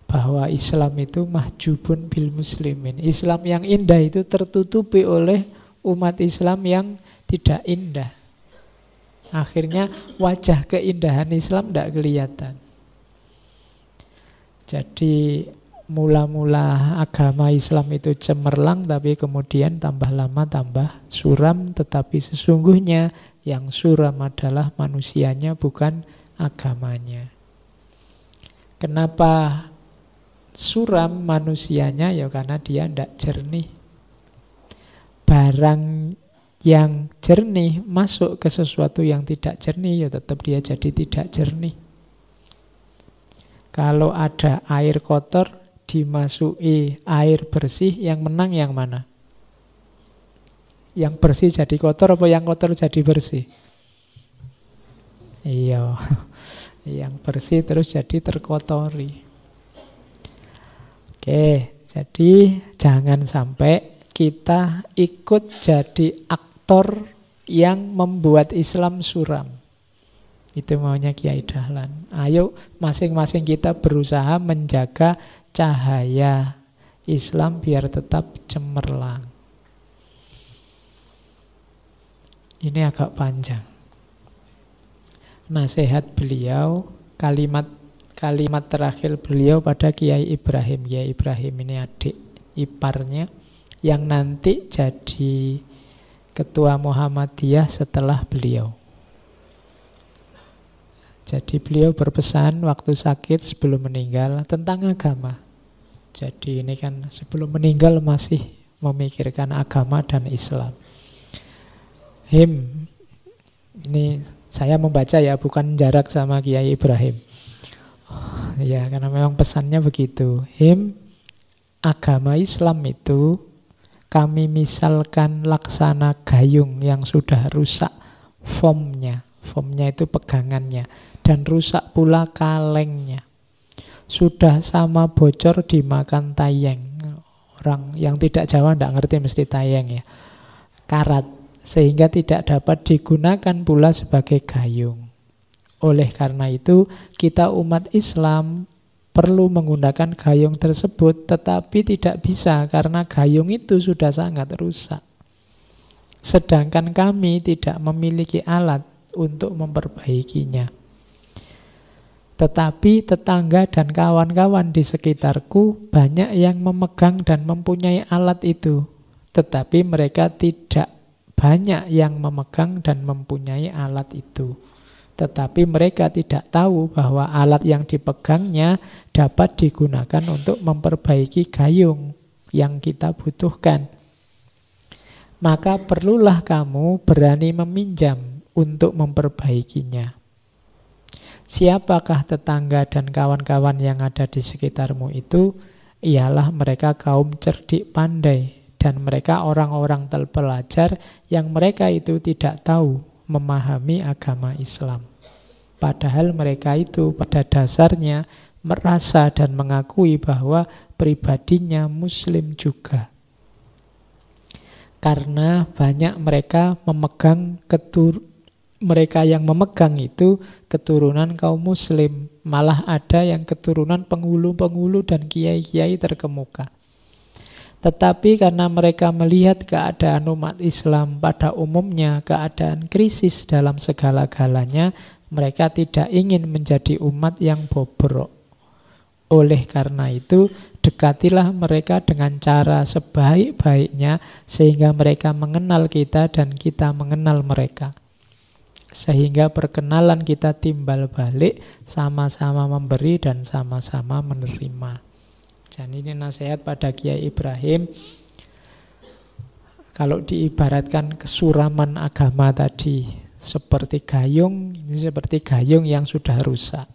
bahwa Islam itu mahjubun bil muslimin. Islam yang indah itu tertutupi oleh umat Islam yang tidak indah. Akhirnya wajah keindahan Islam tidak kelihatan. Jadi mula-mula agama Islam itu cemerlang, tapi kemudian tambah lama tambah suram. Tetapi sesungguhnya yang suram adalah manusianya, bukan agamanya. Kenapa suram manusianya? Ya karena dia tidak jernih. Barang yang jernih masuk ke sesuatu yang tidak jernih, ya tetap dia jadi tidak jernih. Kalau ada air kotor dimasuki air bersih, yang menang yang mana? Yang bersih jadi kotor apa yang kotor jadi bersih? Iya, yang bersih terus jadi terkotori. Oke, jadi jangan sampai kita ikut jadi aktor yang membuat Islam suram. Itu maunya Kyai Dahlan. Ayo masing-masing kita berusaha menjaga cahaya Islam biar tetap cemerlang. Ini agak panjang. Nasihat beliau, kalimat terakhir beliau pada Kiai Ibrahim. Kiai Ibrahim ini adik iparnya yang nanti jadi ketua Muhammadiyah setelah beliau. Jadi beliau berpesan waktu sakit sebelum meninggal tentang agama. Jadi ini kan sebelum meninggal masih memikirkan agama dan Islam. Him, ini saya membaca ya, bukan jarak sama Kiai Ibrahim. Ya, karena memang pesannya begitu. Him, agama Islam itu kami misalkan laksana gayung yang sudah rusak formnya. Formnya itu pegangannya. Dan rusak pula kalengnya. Sudah sama bocor dimakan tayeng. Orang yang tidak Jawa tidak ngerti mesti tayeng ya. Karat. Sehingga tidak dapat digunakan pula sebagai gayung. Oleh karena itu, kita umat Islam perlu menggunakan gayung tersebut, tetapi tidak bisa karena gayung itu sudah sangat rusak. Sedangkan kami tidak memiliki alat untuk memperbaikinya. Tetapi tetangga dan kawan-kawan di sekitarku banyak yang memegang dan mempunyai alat itu. Tetapi mereka tidak banyak yang memegang dan mempunyai alat itu. Tetapi mereka tidak tahu bahwa alat yang dipegangnya dapat digunakan untuk memperbaiki gayung yang kita butuhkan. Maka perlulah kamu berani meminjam untuk memperbaikinya. Siapakah tetangga dan kawan-kawan yang ada di sekitarmu itu? Ialah mereka kaum cerdik pandai. Dan mereka orang-orang terpelajar yang mereka itu tidak tahu memahami agama Islam. Padahal mereka itu pada dasarnya merasa dan mengakui bahwa pribadinya Muslim juga. Karena banyak mereka mereka yang memegang itu keturunan kaum Muslim. Malah ada yang keturunan penghulu-penghulu dan kiai-kiai terkemuka. Tetapi karena mereka melihat keadaan umat Islam pada umumnya, keadaan krisis dalam segala-galanya, mereka tidak ingin menjadi umat yang bobrok. Oleh karena itu, dekatilah mereka dengan cara sebaik-baiknya sehingga mereka mengenal kita dan kita mengenal mereka. Sehingga perkenalan kita timbal balik, sama-sama memberi dan sama-sama menerima. Dan ini nasihat pada Kiai Ibrahim. Kalau diibaratkan kesuraman agama tadi seperti gayung, ini seperti gayung yang sudah rusak.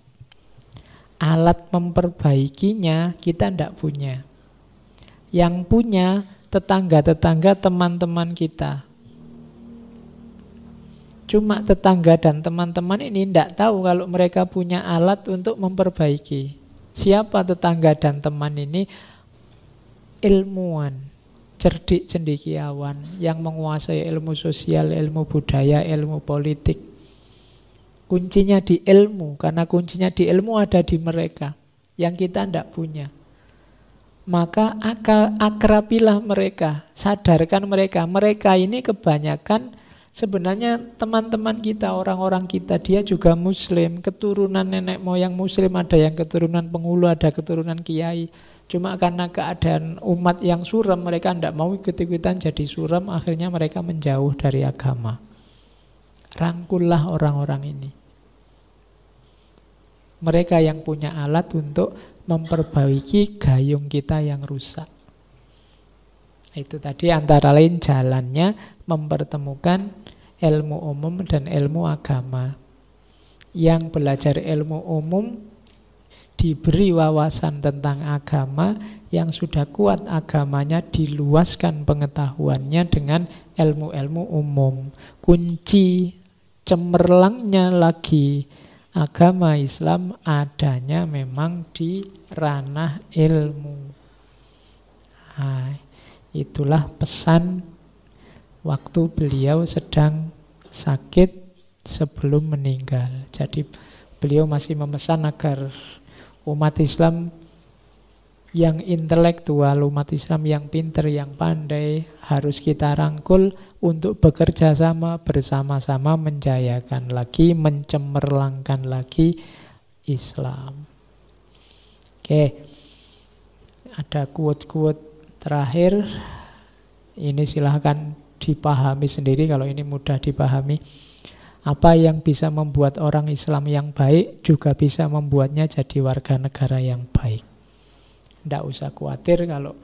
Alat memperbaikinya kita tidak punya. Yang punya tetangga-tetangga teman-teman kita. Cuma tetangga dan teman-teman ini tidak tahu kalau mereka punya alat untuk memperbaiki. Siapa tetangga dan teman ini? Ilmuwan, cerdik cendekiawan yang menguasai ilmu sosial, ilmu budaya, ilmu politik. Kuncinya di ilmu, karena kuncinya di ilmu ada di mereka yang kita tidak punya. Maka akrabilah mereka, sadarkan mereka. Mereka ini kebanyakan sebenarnya teman-teman kita, orang-orang kita, dia juga Muslim, keturunan nenek moyang Muslim, ada yang keturunan penghulu, ada keturunan kiai. Cuma karena keadaan umat yang suram, mereka tidak mau ikut-ikutan jadi suram, akhirnya mereka menjauh dari agama. Rangkullah orang-orang ini. Mereka yang punya alat untuk memperbaiki gayung kita yang rusak. Itu tadi antara lain jalannya mempertemukan ilmu umum dan ilmu agama. Yang belajar ilmu umum diberi wawasan tentang agama, yang sudah kuat agamanya diluaskan pengetahuannya dengan ilmu-ilmu umum. Kunci cemerlangnya lagi agama Islam adanya memang di ranah ilmu. Nah, itulah pesan waktu beliau sedang sakit sebelum meninggal. Jadi beliau masih memesan agar umat Islam yang intelektual, umat Islam yang pinter, yang pandai, harus kita rangkul untuk bekerja sama, bersama-sama menjayakan lagi, mencemerlangkan lagi Islam. Oke, ada quote-quote terakhir. Ini silahkan dipahami sendiri kalau ini mudah dipahami. Apa yang bisa membuat orang Islam yang baik juga bisa membuatnya jadi warga negara yang baik. Tidak usah khawatir kalau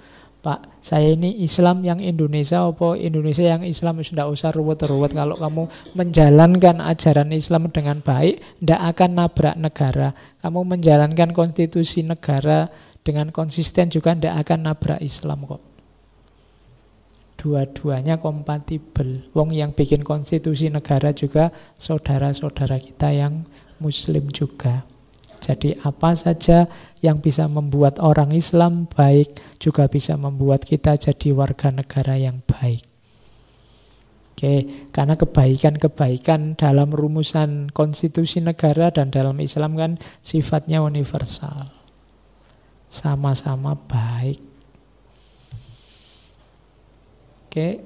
Pak, saya ini Islam yang Indonesia apa Indonesia yang Islam, tidak usah ruwet-ruwet. Kalau kamu menjalankan ajaran Islam dengan baik, tidak akan nabrak negara. Kamu menjalankan konstitusi negara dengan konsisten juga tidak akan nabrak Islam kok. Dua-duanya kompatibel. Wong yang bikin konstitusi negara juga saudara-saudara kita yang Muslim juga. Jadi apa saja yang bisa membuat orang Islam baik juga bisa membuat kita jadi warga negara yang baik. Oke, karena kebaikan-kebaikan dalam rumusan konstitusi negara dan dalam Islam kan sifatnya universal. Sama-sama baik. Oke,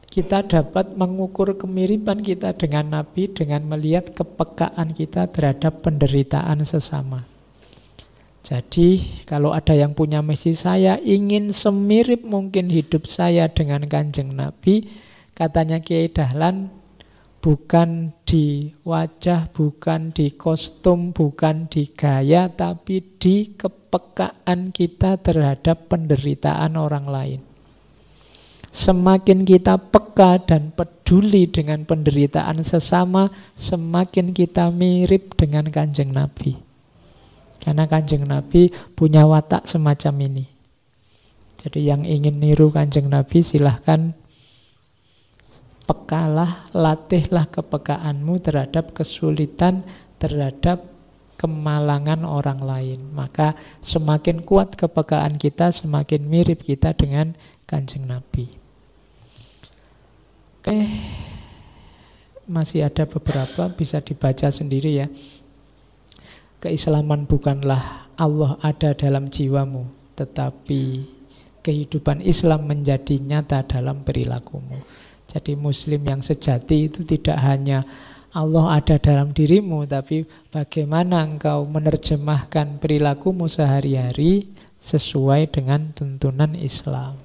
kita dapat mengukur kemiripan kita dengan Nabi dengan melihat kepekaan kita terhadap penderitaan sesama. Jadi kalau ada yang punya misi, saya ingin semirip mungkin hidup saya dengan Kanjeng Nabi, katanya Kiai Dahlan, bukan di wajah, bukan di kostum, bukan di gaya, tapi di kepekaan kita terhadap penderitaan orang lain. Semakin kita peka dan peduli dengan penderitaan sesama, semakin kita mirip dengan Kanjeng Nabi. Karena Kanjeng Nabi punya watak semacam ini. Jadi yang ingin niru Kanjeng Nabi silahkan pekalah, latihlah kepekaanmu terhadap kesulitan, terhadap kemalangan orang lain. Maka semakin kuat kepekaan kita, semakin mirip kita dengan Kanjeng Nabi. Oke, masih ada beberapa, bisa dibaca sendiri ya. Keislaman bukanlah Allah ada dalam jiwamu, tetapi kehidupan Islam menjadi nyata dalam perilakumu. Jadi Muslim yang sejati itu tidak hanya Allah ada dalam dirimu, tapi bagaimana engkau menerjemahkan perilakumu sehari-hari sesuai dengan tuntunan Islam.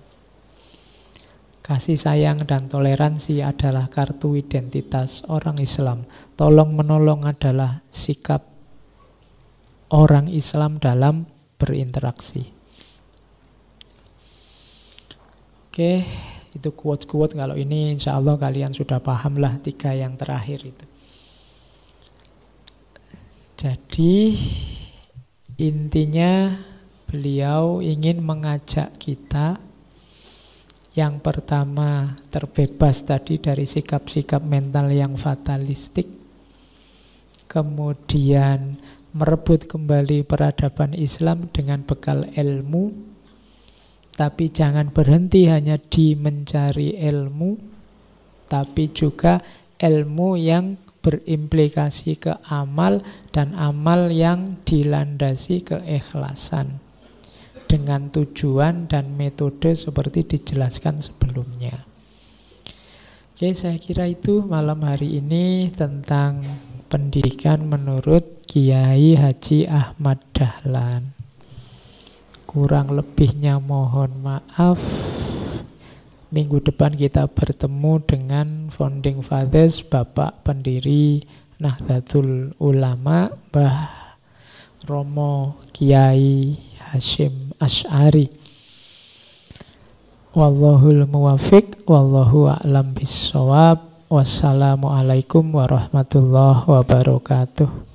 Kasih sayang dan toleransi adalah kartu identitas orang Islam. Tolong menolong adalah sikap orang Islam dalam berinteraksi. Oke, itu quote-quote. Kalau ini insya Allah kalian sudah paham lah 3 yang terakhir itu. Jadi intinya beliau ingin mengajak kita yang pertama terbebas tadi dari sikap-sikap mental yang fatalistik, kemudian merebut kembali peradaban Islam dengan bekal ilmu, tapi jangan berhenti hanya di mencari ilmu, tapi juga ilmu yang berimplikasi ke amal dan amal yang dilandasi keikhlasan dengan tujuan dan metode seperti dijelaskan sebelumnya. Oke, saya kira itu malam hari ini tentang pendidikan menurut Kiai Haji Ahmad Dahlan. Kurang lebihnya mohon maaf. Minggu depan kita bertemu dengan Founding Fathers, Bapak pendiri Nahdlatul Ulama, Mbah Romo Kiai Hasyim Asy'ari. Wallahul muwafiq, wallahu a'lam bissawab. Wassalamualaikum warahmatullahi wabarakatuh.